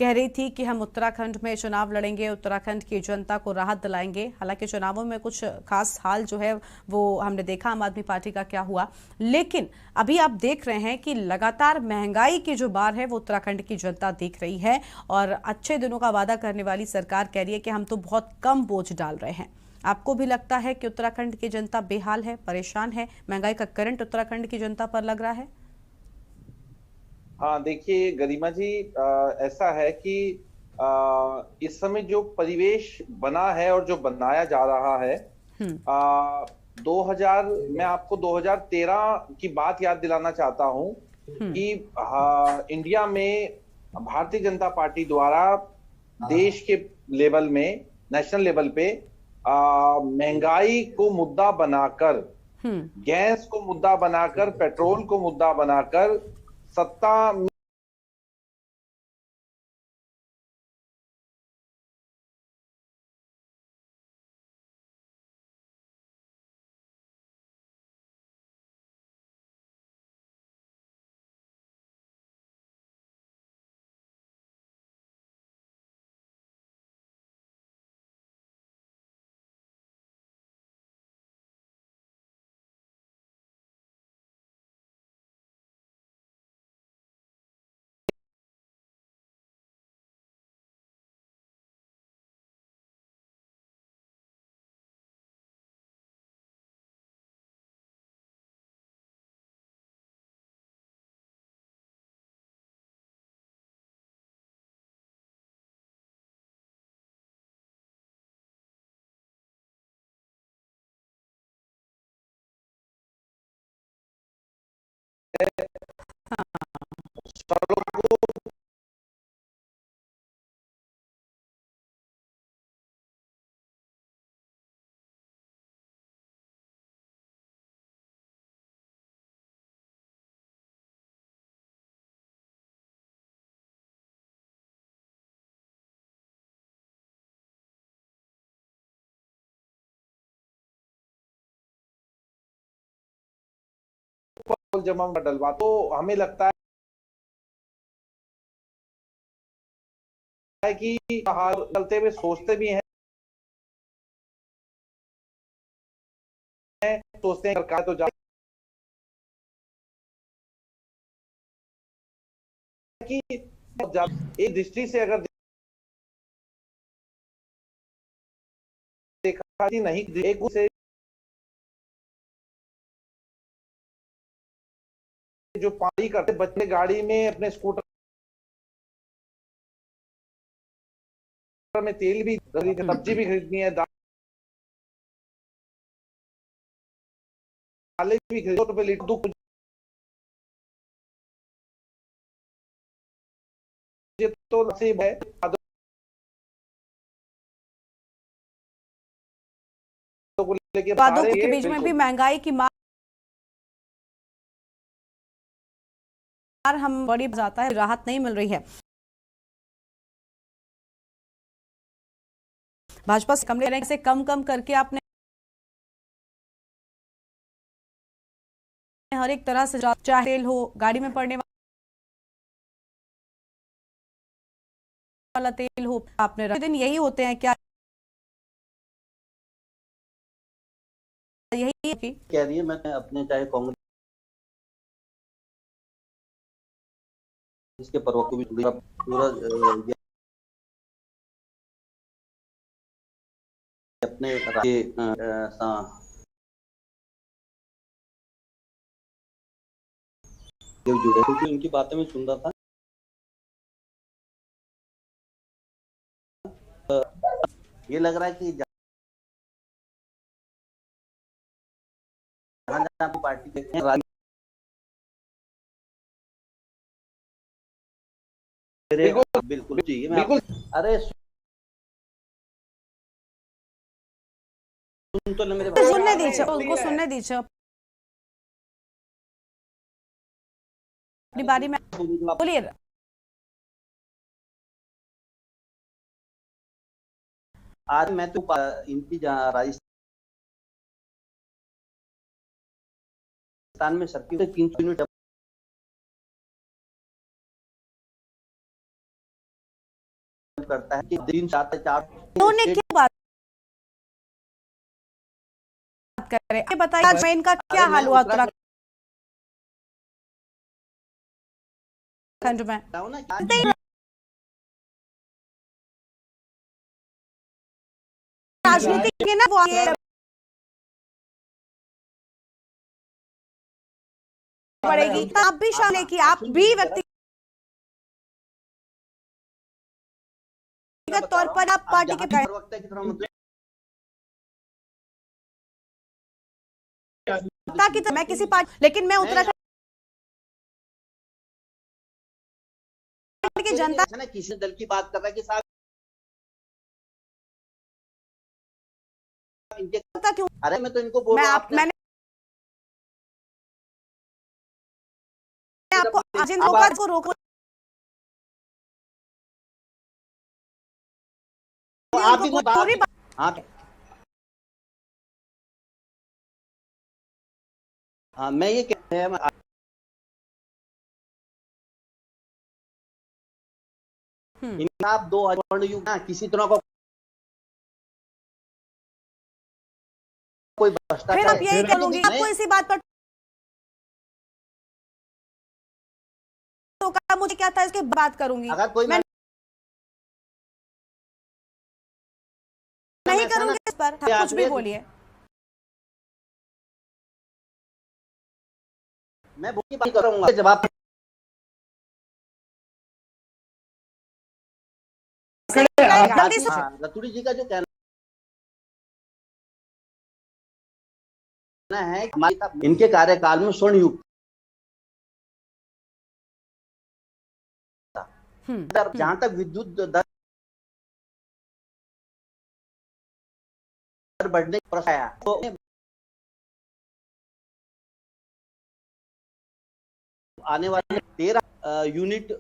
कह रही थी कि हम उत्तराखंड में चुनाव लड़ेंगे, उत्तराखंड की जनता को राहत दिलाएंगे। हालांकि चुनावों में कुछ खास हाल जो है वो हमने देखा आम आदमी पार्टी का क्या हुआ, लेकिन अभी आप देख रहे हैं कि लगातार महंगाई की जो बार है वो उत्तराखंड की जनता देख रही है और अच्छे दिनों का वादा करने वाली सरकार कह रही है कि हम तो बहुत कम बोझ डाल रहे हैं। आपको भी लगता है कि उत्तराखंड की जनता बेहाल है, परेशान है, महंगाई का करंट उत्तराखंड की जनता पर लग रहा है? हाँ, देखिए गरिमा जी, ऐसा है कि इस समय जो परिवेश बना है और जो बनाया जा रहा है, 2000 मैं आपको 2013 की बात याद दिलाना चाहता हूं कि इंडिया में भारतीय जनता पार्टी द्वारा देश के लेवल में, नेशनल लेवल पे महंगाई को मुद्दा बनाकर, गैस को मुद्दा बनाकर, पेट्रोल को मुद्दा बनाकर सत्ता जब हम डलवा तो हमें लगता है कि चलते हुए सोचते भी हैं, सोचते हैं सरकार तो कि एक दृष्टि से अगर देखा नहीं, एक से जो पानी करते बच्चे गाड़ी में अपने स्कूटर में तेल भी, सब्जी भी खरीदनी है, दालें भी खरीदो तो लीटर दूध तो नसीब है। वादों के बीच में भी महंगाई की मार हम बड़ी जाता है, राहत नहीं मिल रही है। भाजपा से कमरे से कम करके आपने हर एक तरह से, चाहे तेल हो, गाड़ी में पड़ने वाला तेल हो, आपने दिन यही होते हैं क्या? यही कह रही है। मैं अपने चाहे कांग्रेस के प्रवक्ता भी पूरा अपने जुड़े, क्योंकि उनकी बातें मैं सुन रहा था। ये लग रहा है कि जहां पार्टी देखते हैं बिल्कुल चाहिए। बिल्कुल, अरे सुन तो मेरे सुनने दीजिए, उनको सुनने दीजिए अपनी बारी में, बोलिए। आज मैं तो इनकी राजस्थान में 300 यूनिट करता है कि 3 4 उन्होंने क्यों बात करे, ये बताइए आज में इनका क्या हाल हुआ उत्तराखंड में? राजनीति के ना वो पड़ेगी, आप भी शामिल है कि आप भी व्यक्तिगत तौर पर आप पार्टी के ताकि तो मैं किसी पार्टी, लेकिन मैं उत्तराखंड की जनता किसी दल की बात कर रहा है कि साहब क्यों, अरे मैं तो इनको बोल रहा हूं, मैंने आपको राजेंद्र को रोको, आप भी पूरी हाँ मैं ये कहते हैं आप 2000 किसी तरह का कोई भ्रष्टाचार, फिर आप यही कहोगे, आपको इसी बात पर तो मुझे क्या था इसके बात करूंगी, अगर कोई मैं नहीं करूंगी इस पर, कुछ भी बोलिए, मैं भूखी बात करूंगा जवाब रतूड़ी जी का जो कहना है हमारे इनके कार्यकाल में स्वर्ण युग जहां तक विद्युत दर बढ़ने का प्रश्न आया तो आने वाले 13 यूनिट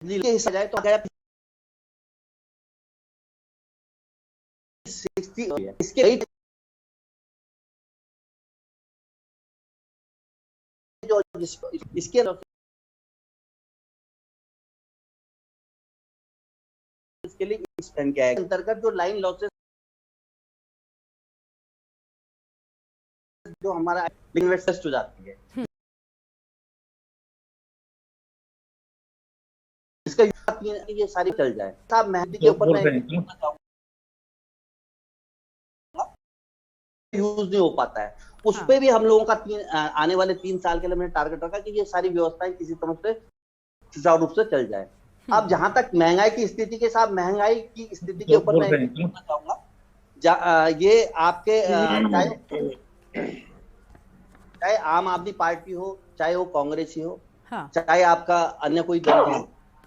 बिजली के हिस्सा जाए तो गया 60 इसके जो इसके इसके लिए इस क्या है अंतर्गत जो लाइन लॉसेस जो हमारा इन्वेस्टर्स हो जाती है इसका ये सारी चल जाए साहब मेहंदी के ऊपर यूज नहीं हो पाता है उस पे भी हम लोगों का आने वाले 3 साल के लिए मैंने टारगेट रखा कि ये सारी व्यवस्थाएं किसी तरह से सुचारू रूप से चल जाए। अब जहां तक महंगाई की स्थिति के साथ महंगाई की स्थिति के ऊपर मैं बोलना चाहूंगा ये आपके चाहे आम आदमी पार्टी हो चाहे वो कांग्रेस ही हो चाहे आपका अन्य कोई दल हो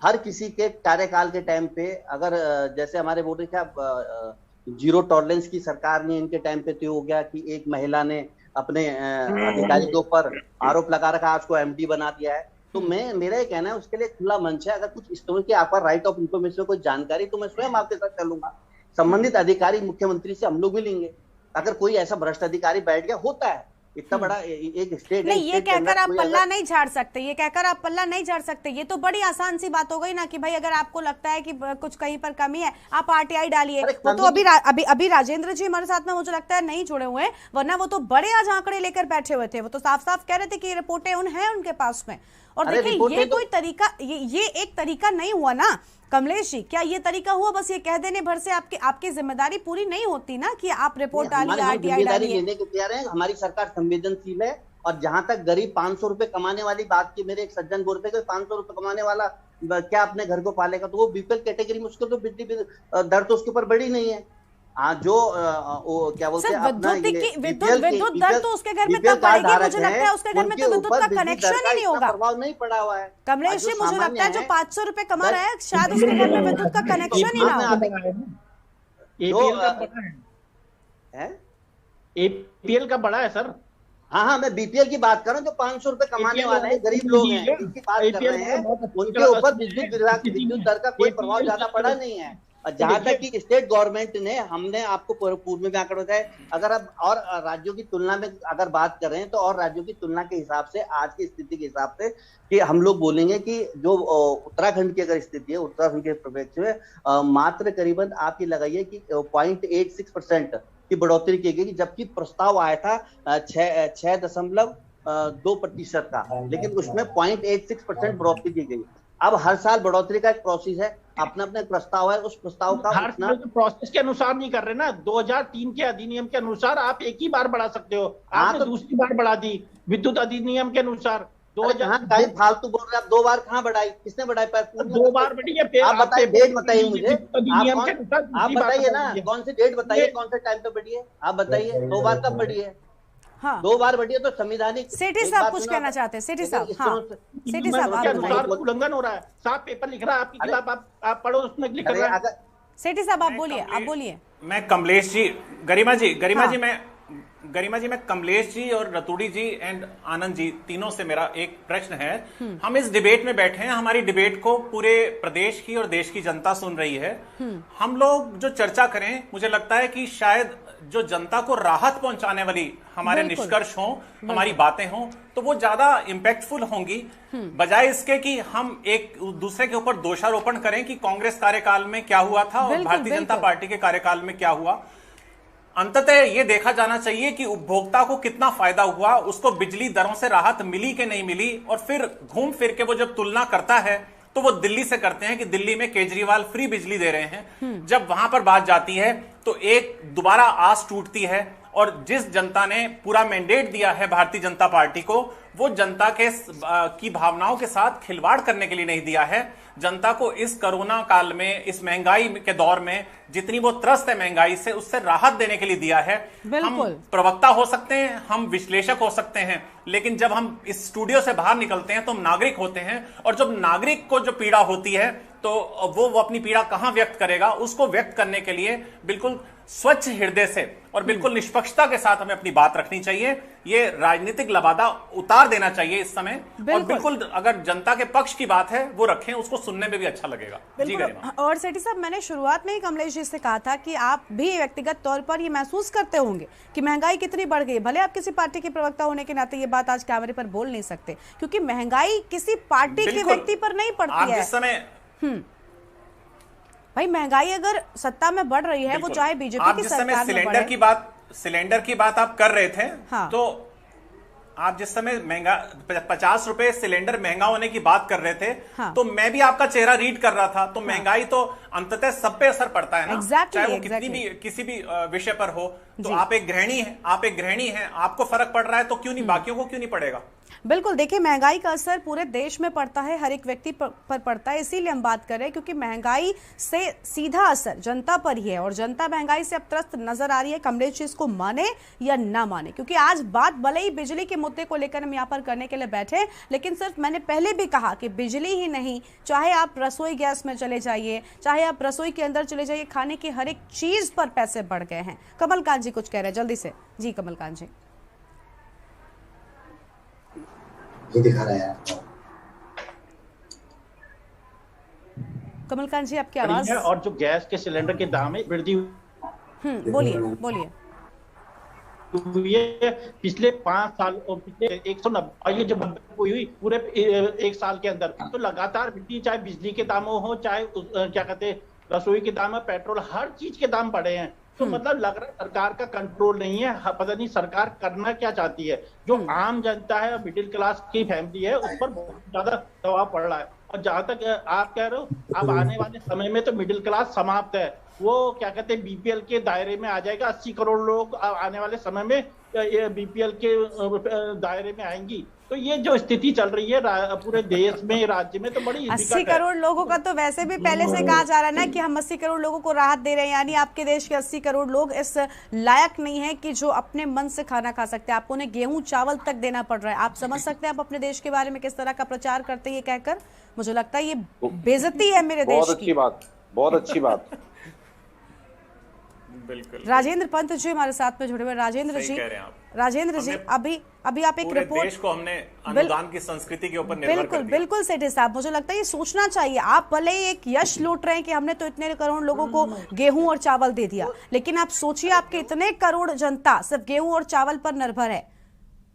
हर किसी के कार्यकाल के टाइम पे अगर जैसे हमारे बोल रहे क्या जीरो टॉलरेंस की सरकार ने इनके टाइम पे तो हो गया कि एक महिला ने अपने अधिकारी के ऊपर आरोप लगा रखा आज को एमडी बना दिया है तो मेरा ये कहना है उसके लिए खुला मंच है अगर कुछ इस तरह की आपका राइट ऑफ इंफॉर्मेशन कोई जानकारी तो मैं स्वयं आपके साथ चलूंगा संबंधित अधिकारी मुख्यमंत्री से हम लोग मिलेंगे अगर कोई ऐसा भ्रष्ट अधिकारी बैठ गया होता है इतना बड़ा एक स्टेट नहीं ये कहकर आप पल्ला नहीं झाड़ सकते ये कहकर आप पल्ला नहीं झाड़ सकते ये तो बड़ी आसान सी बात हो गई ना कि भाई अगर आपको लगता है कि कुछ कहीं पर कमी है आप आरटीआई डालिए वो तो अभी राजेंद्र जी हमारे साथ में मुझे लगता है नहीं जुड़े हुए वरना वो तो बड़े आज आंकड़े लेकर बैठे हुए थे वो तो साफ साफ कह रहे थे कि ये रिपोर्टें हैं उनके पास में और देखिए ये कोई तरीका ये एक तरीका नहीं हुआ ना कमलेश जी क्या ये तरीका हुआ बस ये कह देने भर से आपकी जिम्मेदारी पूरी नहीं होती ना कि आप रिपोर्ट डालिए आरटीआई डालिए लेने को तैयार है हमारी सरकार संवेदनशील है और जहां तक गरीब 500 रुपए कमाने वाली बात की मेरे एक सज्जन बोलते हैं 500 रुपए कमाने वाला क्या अपने घर को पालेगा तो वो बीपीएल कैटेगरी में उसको तो बिजली दर तो उसके ऊपर बड़ी नहीं है जो क्या बोलते हैं विद्युत दर तो उसके घर में तब पड़ेगी मुझे लगता है उसके घर में तो विद्युत का कनेक्शन ही नहीं होगा प्रभाव नहीं पड़ा हुआ है कमलेश जी मुझे लगता है जो 500 रुपए कमा रहा है शायद उसके घर में विद्युत का कनेक्शन ही ना हो एपीएल का बड़ा है सर हाँ मैं बीपीएल की बात कर रहा हूँ जो 500 रुपए कमाने वाले हैं गरीब लोग हैं इनकी बात कर रहे हैं उनके ऊपर विद्युत दर का कोई प्रभाव ज्यादा पड़ा नहीं है जहां तक कि स्टेट गवर्नमेंट ने, हमने आपको पूर्व में भी आंकड़ा बताया, अगर अब और राज्यों की तुलना में अगर बात कर रहे हैं तो और राज्यों की तुलना के हिसाब से, आज की स्थिति के हिसाब से, कि हम लोग बोलेंगे कि जो उत्तराखंड की अगर स्थिति है, उत्तराखंड के परिप्रेक्ष्य में मात्र करीबन आप ये लगाइए कि 0.86% की बढ़ोतरी की गई, जबकि प्रस्ताव आया था 6.2% का, लेकिन उसमें 0.86% बढ़ोतरी की गई। अब हर साल बढ़ोतरी का एक प्रोसेस है, अपना अपना प्रस्ताव है, उस प्रस्ताव का हर साल प्रोसेस के अनुसार नहीं कर रहे ना। 2003 के अधिनियम के अनुसार आप एक ही बार बढ़ा सकते हो, आपने तो दूसरी बार बढ़ा दी विद्युत अधिनियम के अनुसार। 2000 फालतू बोल रहे हैं आप, 2 बार कहाँ बढ़ाई, किसने बढ़ाई? 2 बार बढ़ी है। आप बताइए, डेट बताइए मुझे, आप बताइए ना, कौन सी डेट बताइए, कौन से टाइम पे बढ़ी है, आप बताइए। 2 बार कब बढ़ी है? हाँ। 2 बार बढ़ी है तो संविधानिक। सेठी साहब कुछ कहना चाहते हैं? सेठी साहब, हाँ, सेठी साहब अनुसार उल्लंघन हो रहा है, साफ पेपर लिख रहा है आपके खिलाफ, आप पढ़ो, उसमें लिख रहा है। सेठी साहब आप बोलिए, आप बोलिए। मैं कमलेश जी, गरिमा जी, मैं कमलेश जी और रतूड़ी जी एंड आनंद जी तीनों से मेरा एक प्रश्न है। हम इस डिबेट में बैठे हैं, हमारी डिबेट को पूरे प्रदेश की और देश की जनता सुन रही है। हम लोग जो चर्चा करें, मुझे लगता है कि शायद जो जनता को राहत पहुंचाने वाली हमारे निष्कर्ष हों, हमारी बातें हों, तो वो ज्यादा इंपैक्टफुल होंगी, बजाय इसके कि हम एक दूसरे के ऊपर दोषारोपण करें कि कांग्रेस कार्यकाल में क्या हुआ था और भारतीय जनता पार्टी के कार्यकाल में क्या हुआ। अंततः ये देखा जाना चाहिए कि उपभोक्ता को कितना फायदा हुआ, उसको बिजली दरों से राहत मिली कि नहीं मिली, और फिर घूम फिर के वो जब तुलना करता है तो वो दिल्ली से करते हैं कि दिल्ली में केजरीवाल फ्री बिजली दे रहे हैं। जब वहां पर बात जाती है तो एक दोबारा आस टूटती है, और जिस जनता ने पूरा मैंडेट दिया है भारतीय जनता पार्टी को, वो जनता के की भावनाओं के साथ खिलवाड़ करने के लिए नहीं दिया है। जनता को इस कोरोना काल में, इस महंगाई के दौर में जितनी वो त्रस्त है महंगाई से, उससे राहत देने के लिए दिया है। हम प्रवक्ता हो सकते हैं, हम विश्लेषक हो सकते हैं, लेकिन जब हम इस स्टूडियो से बाहर निकलते हैं तो हम नागरिक होते हैं, और जब नागरिक को जो पीड़ा होती है तो वो अपनी पीड़ा कहां व्यक्त करेगा? उसको व्यक्त करने के लिए बिल्कुल स्वच्छ हृदय से और बिल्कुल निष्पक्षता के साथ हमें अपनी बात रखनी चाहिए। ये राजनीतिक लबादा उतार देना चाहिए इस समय, और बिल्कुल अगर जनता के पक्ष की बात है वो रखें, उसको सुनने में भी अच्छा लगेगा। जी गरिमा। और सेठी साहब, मैंने शुरुआत में ही कमलेश जी से कहा था कि आप भी व्यक्तिगत तौर पर ये महसूस करते होंगे कि महंगाई कितनी बढ़ गई। भले आप किसी पार्टी के प्रवक्ता होने के नाते ये बात आज कैमरे पर बोल नहीं सकते, क्योंकि महंगाई किसी पार्टी के व्यक्ति पर नहीं पड़ती है। जिस समय भाई महंगाई अगर सत्ता में बढ़ रही है, वो चाहे बीजेपी की सरकार में बढ़े। सिलेंडर की बात आप कर रहे थे, हाँ। तो आप जिस समय महंगा 50 रुपए सिलेंडर महंगा होने की बात कर रहे थे, हाँ। तो मैं भी आपका चेहरा रीड कर रहा था। तो महंगाई तो अंततः सब पे असर पड़ता है ना, चाहे वो कितनी भी किसी भी विषय पर हो। तो आप एक गृहिणी हैं, आपको फर्क पड़ रहा है तो क्यों नहीं, बाकियों को क्यों नहीं पड़ेगा? बिल्कुल, देखिए महंगाई का असर पूरे देश में पड़ता है, हर एक व्यक्ति पर पड़ता है। इसीलिए हम बात कर रहे हैं क्योंकि महंगाई से सीधा असर जनता पर ही है, और जनता महंगाई से अब त्रस्त नजर आ रही है। कमलेश जी इसको माने या ना माने, क्योंकि आज बात भले ही बिजली के मुद्दे को लेकर हम यहाँ पर करने के लिए बैठे, लेकिन सिर्फ मैंने पहले भी कहा कि बिजली ही नहीं, चाहे आप रसोई गैस में चले जाइए, चाहे आप रसोई के अंदर चले जाइए, खाने की हर एक चीज पर पैसे बढ़ गए हैं। कमलकांत जी कुछ कह रहे हैं, जल्दी से। जी कमलकांत जी। ये दिखा रहा है कमलकांत जी, आपकी आवाज। और जो गैस के सिलेंडर के दाम में वृद्धि, बोलिए। ये पिछले 5 साल और पिछले 190, ये जब हुई पूरे 1 साल के अंदर, तो लगातार वृद्धि, चाहे बिजली के दामों हो, चाहे क्या कहते हैं रसोई के दाम, पेट्रोल, हर चीज के दाम बढ़े हैं। तो मतलब लग रहा है सरकार का कंट्रोल नहीं है, पता नहीं सरकार करना क्या चाहती है। जो आम जनता है, मिडिल क्लास की फैमिली है, उस पर बहुत ज्यादा दबाव पड़ रहा है। और जहां तक आप कह रहे हो, अब आने वाले समय में तो मिडिल क्लास समाप्त है, वो क्या कहते हैं बीपीएल के दायरे में आ जाएगा। 80 करोड़ लोग आने वाले समय में बीपीएल के दायरे में आएंगी। तो ये जो स्थिति चल रही है पूरे देश में, राज्य में, तो बड़ी 80 करोड़ लोगों का तो वैसे भी पहले से कहा जा रहा है ना कि हम 80 करोड़ लोगों को राहत दे रहे हैं, यानी आपके देश के 80 करोड़ लोग इस लायक नहीं है कि जो अपने मन से खाना खा सकते हैं। आपको उन्हें गेहूं चावल तक देना पड़ रहा है। आप समझ सकते हैं आप अपने देश के बारे में किस तरह का प्रचार करते हैं ये कहकर? मुझे लगता है ये बेइज्जती है मेरे देश की। बहुत अच्छी बात। बिल्कुल। राजेंद्र पंत जी हमारे साथ में जुड़े हुए। राजेंद्र जी, अभी आप एक रिपोर्ट, देश को हमने अनुदान की संस्कृति के ऊपर निर्भर कर दिया। बिल्कुल सेठी साहब, मुझे लगता है ये सोचना चाहिए। आप भले ही एक यश लूट रहे हैं कि हमने तो इतने करोड़ लोगों को गेहूं और चावल दे दिया, लेकिन आप सोचिए आपके इतने करोड़ जनता सिर्फ गेहूं और चावल पर निर्भर है।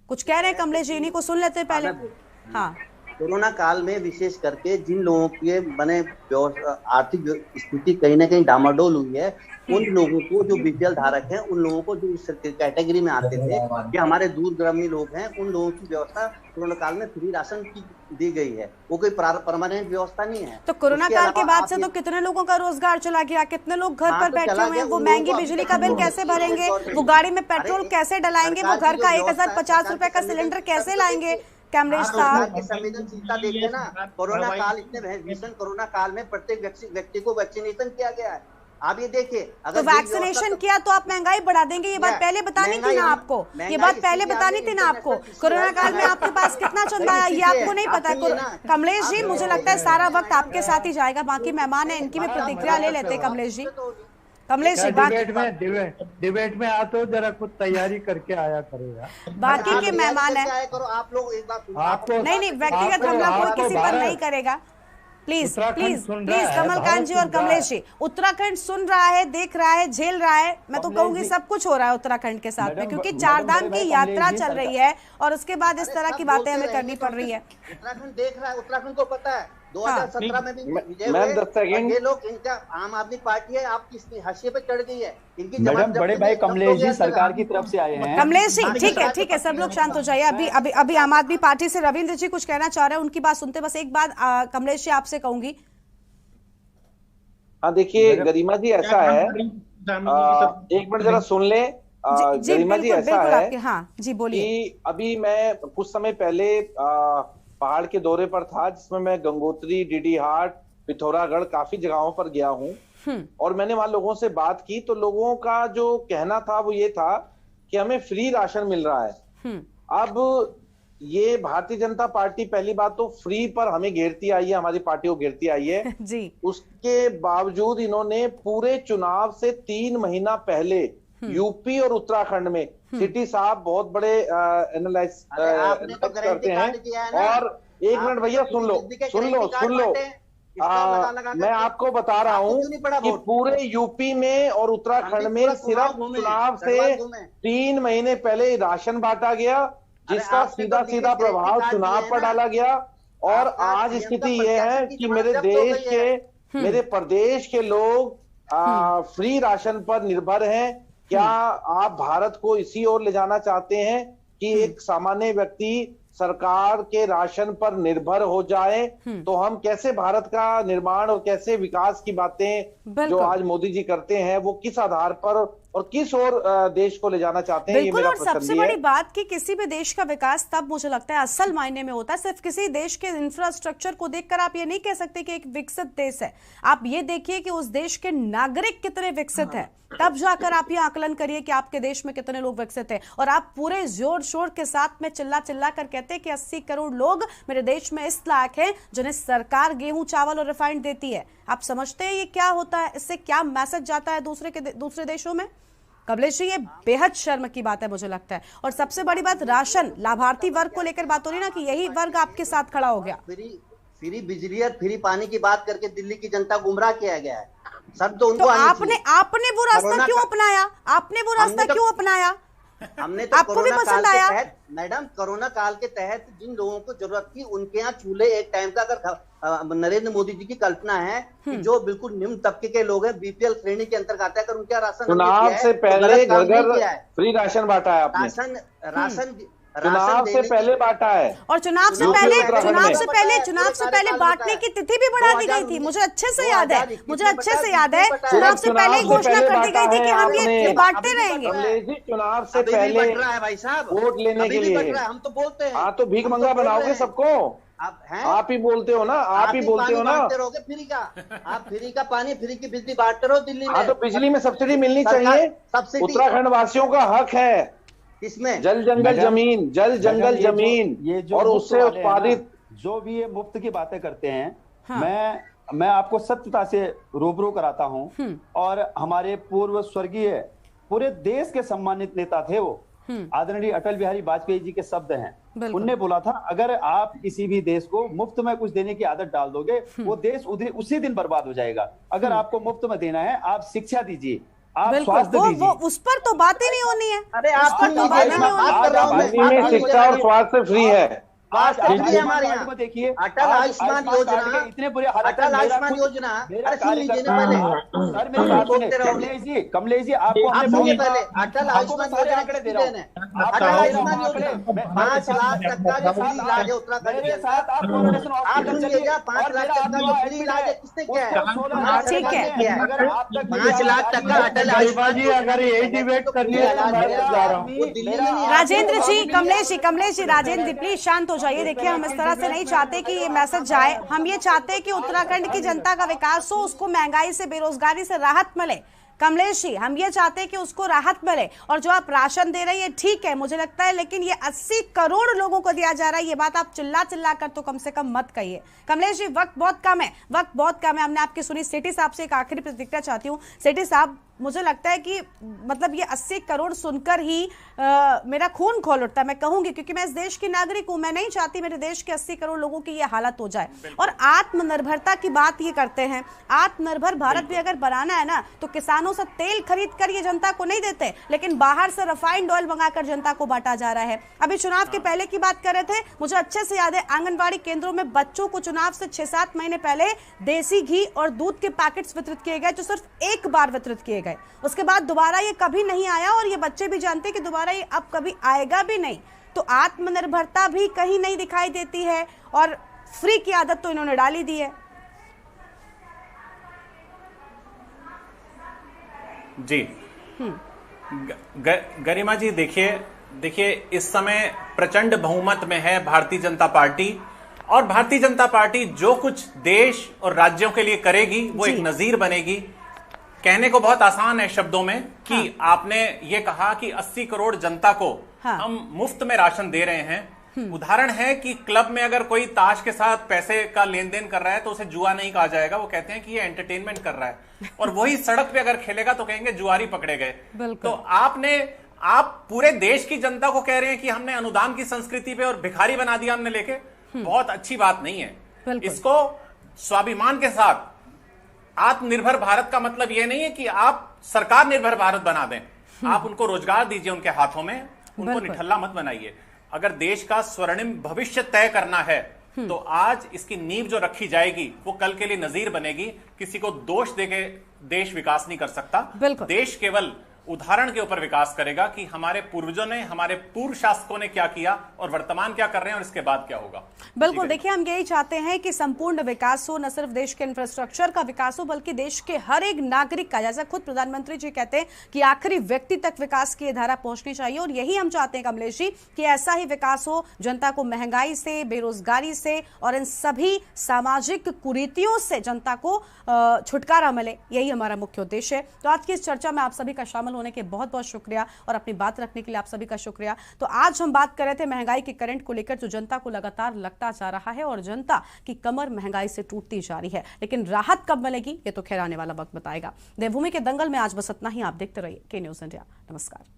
कुछ कह रहे हैं कमलेश जी, इन्हीं को सुन लेते हैं पहले। हाँ, कोरोना काल में विशेष करके जिन लोगों के बने आर्थिक स्थिति कहीं ना कहीं डामाडोल हुई है, उन लोगों को, जो बीपीएल धारक हैं, उन लोगों को जो इस कैटेगरी में आते थे कि हमारे दूरगामी लोग हैं, उन लोगों की व्यवस्था कोरोना काल में फ्री राशन की दी गई है। वो कोई परमानेंट व्यवस्था नहीं है। तो कोरोना काल के बाद से तो कितने लोगों का रोजगार चला गया, कितने लोग घर पर बैठे हुए हैं, वो महंगी बिजली का बिल कैसे भरेंगे, वो गाड़ी में पेट्रोल कैसे डलाएंगे, वो घर का 1050 रुपए का सिलेंडर कैसे लाएंगे। कमलेश साहब, संवेदनशीलता देखिए ना, कोरोना काल, इतने भीषण कोरोना काल में प्रत्येक व्यक्ति को वैक्सीनेशन किया गया है। आप ये देखिए, तो वैक्सीनेशन किया तो आप महंगाई बढ़ा देंगे, ये बात पहले बतानी थी ना आपको, ये बात पहले बतानी थी ना आपको। कोरोना काल में आपके पास कितना चंदा आया ये आपको नहीं पता है। कमलेश जी, मुझे लगता है सारा वक्त आपके साथ ही जाएगा, बाकी मेहमान है इनकी भी प्रतिक्रिया ले लेते। कमलेश जी, डिबेट में आते हो, जरा कुछ तैयारी करके आया करेगा। बाकी के मेहमान है, आप लोग एक बात आपको नहीं व्यक्तिगत हमला कोई किसी पर नहीं करेगा। प्लीज कमलकांत जी और कमलेश जी, उत्तराखंड सुन रहा है, देख रहा है, झेल रहा है। मैं तो कहूंगी सब कुछ हो रहा है उत्तराखंड के साथ में, क्योंकि चारधाम की यात्रा चल रही है और उसके बाद इस तरह की बातें हमें करनी पड़ रही है। उत्तराखंड देख रहा है, उत्तराखंड को पता है 2017 में भी ये लोग, इनका आम आदमी पार्टी है, आपकी हाशिए पे चढ़ गई है इनकी। मैडम, बड़े भाई कमलेश जी सरकार की तरफ से आए हैं। कमलेश जी, ठीक है, सब लोग शांत हो जाइए। अभी आम आदमी पार्टी से रविंद्र जी कुछ कहना चाह रहे हैं, उनकी बात सुनते। बस एक बात कमलेश जी आपसे कहूंगी। हाँ, देखिए गरिमा जी, ऐसा है, एक मिनट जरा सुन ले। गरिमा जी, ऐसा है, हाँ जी बोलिए। अभी मैं कुछ समय पहले पहाड़ के दौरे पर था, जिसमें मैं गंगोत्री, डीडी हाट, पिथौरागढ़ काफी जगहों पर गया हूँ और मैंने वहां लोगों से बात की, तो लोगों का जो कहना था वो ये था कि हमें फ्री राशन मिल रहा है। अब ये भारतीय जनता पार्टी पहली बात तो फ्री पर हमें घेरती आई है, हमारी पार्टी को घेरती आई है जी। उसके बावजूद इन्होंने पूरे चुनाव से 3 महीना पहले यूपी और उत्तराखंड में, सिटी साहब बहुत बड़े एनालाइज करते हैं, और एक मिनट भैया सुन लो, मैं आपको बता रहा हूँ कि पूरे यूपी में और उत्तराखंड में सिर्फ चुनाव से 3 महीने पहले राशन बांटा गया, जिसका सीधा प्रभाव चुनाव पर डाला गया। और आज स्थिति ये है कि मेरे प्रदेश के लोग फ्री राशन पर निर्भर हैं। क्या आप भारत को इसी ओर ले जाना चाहते हैं कि एक सामान्य व्यक्ति सरकार के राशन पर निर्भर हो जाए? तो हम कैसे भारत का निर्माण और कैसे विकास की बातें जो आज मोदी जी करते हैं, वो किस आधार पर और किस ओर देश को ले जाना चाहते हैं? बिल्कुल, और सबसे बड़ी बात कि किसी भी देश का विकास तब मुझे लगता है असल मायने में होता है, सिर्फ किसी देश के इंफ्रास्ट्रक्चर को देखकर आप ये नहीं कह सकते कि एक विकसित देश है। आप ये देखिए कि उस देश के नागरिक कितने विकसित हैं, तब जाकर आप ये आकलन करिए कि आपके देश में कितने लोग विकसित हैं। और आप पूरे जोर शोर के साथ में चिल्ला कर कहते हैं कि 80 करोड़ लोग मेरे देश में इस लायक हैं जिन्हें सरकार गेहूं, चावल और रिफाइंड देती है। आप समझते हैं ये क्या होता है, इससे क्या मैसेज जाता है दूसरे देशों में? कमलेश जी, ये बेहद शर्म की बात है मुझे लगता है। और सबसे बड़ी बात, राशन लाभार्थी वर्ग को लेकर बात हो रही ना, कि यही वर्ग आपके साथ खड़ा हो गया। फ्री बिजली और फ्री पानी की बात करके दिल्ली की जनता गुमराह किया गया है। सब तो उनको आपने वो रास्ता क्यों अपनाया? आपने वो रास्ता क्यों अपनाया? हमने तो आपको भी पसंद आया? मैडम, कोरोना काल के तहत जिन लोगों को जरूरत थी उनके यहाँ चूल्हे एक टाइम का, अगर नरेंद्र मोदी जी की कल्पना है कि जो बिल्कुल निम्न तबके के लोग हैं, बीपीएल श्रेणी के अंतर्गत आता है, अगर उनका राशन चुनाव से पहले घर फ्री राशन बांटा है आपने। चुनाव से पहले बांटा है, और चुनाव से पहले बांटने की तिथि भी बढ़ा दी गई थी। मुझे अच्छे से याद है, चुनाव से पहले घोषणा कर दी गई थी कि हम ये बांटते रहेंगे। चुनाव से पहले भाई साहब वोट लेने के लिए हम तो बोलते हैं, हाँ तो भीख मंगा बनाओगे सबको? आप ही बोलते हो ना, आप ही बोलते हो ना। फ्री का, आप फ्री का पानी, फ्री की बिजली बांटते रहो दिल्ली में। हाँ तो बिजली में सब्सिडी मिलनी चाहिए, उत्तराखंड वासियों का हक है। इसमें जल जंगल जमीन ये जो और उससे उत्पादित जो भी ये मुफ्त की बातें करते हैं, हाँ। मैं मैं आपको सत्यता से रूबरू कराता हूं। और हमारे पूर्व स्वर्गीय पूरे देश के सम्मानित नेता थे वो, आदरणीय अटल बिहारी वाजपेयी जी के शब्द हैं। उनने बोला था, अगर आप किसी भी देश को मुफ्त में कुछ देने की आदत डाल दोगे, वो देश उसी दिन बर्बाद हो जाएगा। अगर आपको मुफ्त में देना है, आप शिक्षा दीजिए, आप स्वास्थ्य दीजिए। उस पर तो बात ही नहीं होनी है। अरे आप शिक्षा और स्वास्थ्य फ्री है। आज हमारे यहाँ देखिए अटल आयुष्मान योजना, इतने बुरे हालत, अटल आयुष्मान योजना, कमलेश जी आपको पहले अटल आयुष्मान योजना दे रहा हूँ। अटल आयुष्मान योजना 5 लाख तक का जो फ्री इलाज है उत्तराखंड के साथ, आप सुनिएगा, 5 लाख तक का जो फ्री इलाज है किसने किया है? ठीक है, 5 लाख तक का अटल आयुष्मान। अगर यही डिबेट करनी है राजेंद्र जी, कमलेश जी, राजेंद्र जी प्लीज शांत हो जाइए। देखिए, हम इस तरह से नहीं चाहते कि ये मैसेज जाए। हम ये चाहते हैं कि उत्तराखंड की जनता का विकास हो, उसको महंगाई से, बेरोजगारी से राहत मिले। कमलेश जी, हम ये चाहते हैं कि उसको राहत मिले। और जो आप राशन दे रहे हैं ठीक है, मुझे लगता है, लेकिन ये 80 करोड़ लोगों को दिया जा रहा है, ये बात आप चिल्ला कर तो कम से कम मत कहिए। कमलेश जी, वक्त बहुत कम है। हमने आपकी सुनी। सेठी साहब से एक आखिरी प्रतिक्रिया चाहती हूँ। सेठी साहब, मुझे लगता है कि मतलब ये 80 करोड़ सुनकर ही मेरा खून खोल उठता है। मैं कहूंगी, क्योंकि मैं इस देश की नागरिक हूं। मैं नहीं चाहती मेरे देश के 80 करोड़ लोगों की ये हालत हो जाए। और आत्मनिर्भरता की बात ये करते हैं। आत्मनिर्भर भारत भी अगर बनाना है ना, तो किसानों से तेल खरीद कर ये जनता को नहीं देते, लेकिन बाहर से रिफाइंड ऑयल मंगाकर जनता को बांटा जा रहा है। अभी चुनाव के पहले की बात कर रहे थे, मुझे अच्छे से याद है, आंगनबाड़ी केंद्रों में बच्चों को चुनाव से 6-7 महीने पहले देसी घी और दूध के पैकेट्स वितरित किए गए, जो सिर्फ एक बार वितरित किए गए। उसके बाद दोबारा ये कभी नहीं आया, और ये बच्चे भी जानते हैं कि दोबारा ये अब कभी आएगा भी नहीं। तो आत्मनिर्भरता भी कहीं नहीं दिखाई देती है, और फ्री की आदत तो इन्होंने डाली दी है। जी गरिमा जी, देखिए इस समय प्रचंड बहुमत में है भारतीय जनता पार्टी, और भारतीय जनता पार्टी जो कुछ देश और राज्यों के लिए करेगी वो एक नजीर बनेगी। कहने को बहुत आसान है शब्दों में कि आपने ये कहा कि 80 करोड़ जनता को हम मुफ्त में राशन दे रहे हैं। उदाहरण है कि क्लब में अगर कोई ताश के साथ पैसे का लेन देन कर रहा है तो उसे जुआ नहीं कहा जाएगा, वो कहते हैं कि ये एंटरटेनमेंट कर रहा है। और वही सड़क पे अगर खेलेगा तो कहेंगे जुआरी पकड़े गए। तो आप पूरे देश की जनता को कह रहे हैं कि हमने अनुदान की संस्कृति पे और भिखारी बना दिया हमने लेके। बहुत अच्छी बात नहीं है। इसको स्वाभिमान के साथ, आत्मनिर्भर भारत का मतलब यह नहीं है कि आप सरकार निर्भर भारत बना दें। आप उनको रोजगार दीजिए उनके हाथों में, उनको निठल्ला मत बनाइए। अगर देश का स्वर्णिम भविष्य तय करना है तो आज इसकी नींव जो रखी जाएगी वो कल के लिए नजीर बनेगी। किसी को दोष देके देश विकास नहीं कर सकता। देश केवल उदाहरण के ऊपर विकास करेगा कि हमारे पूर्वजों ने, हमारे पूर्व शासकों ने क्या किया और वर्तमान क्या कर रहे हैं और इसके बाद क्या होगा। बिल्कुल, देखिए, हम यही चाहते हैं कि संपूर्ण विकास हो, न सिर्फ देश के इंफ्रास्ट्रक्चर का विकास हो, बल्कि देश के हर एक नागरिक का, जैसा खुद प्रधानमंत्री जी कहते हैं कि आखिरी व्यक्ति तक विकास की धारा पहुंचनी चाहिए। और यही हम चाहते हैं कमलेश जी कि ऐसा ही विकास हो, जनता को महंगाई से, बेरोजगारी से और इन सभी सामाजिक कुरीतियों से जनता को छुटकारा मिले। यही हमारा मुख्य उद्देश्य है। तो आज की इस चर्चा में आप सभी का शामिल होने के बहुत बहुत शुक्रिया, और अपनी बात रखने के लिए आप सभी का शुक्रिया। तो आज हम बात कर रहे थे महंगाई के करंट को लेकर, जो जनता को लगातार लगता जा रहा है, और जनता की कमर महंगाई से टूटती जा रही है। लेकिन राहत कब मिलेगी ये तो खैर आने वाला वक्त बताएगा। देवभूमि के दंगल में आज बस इतना ही। आप देखते रहिए के न्यूज़ इंडिया। नमस्कार।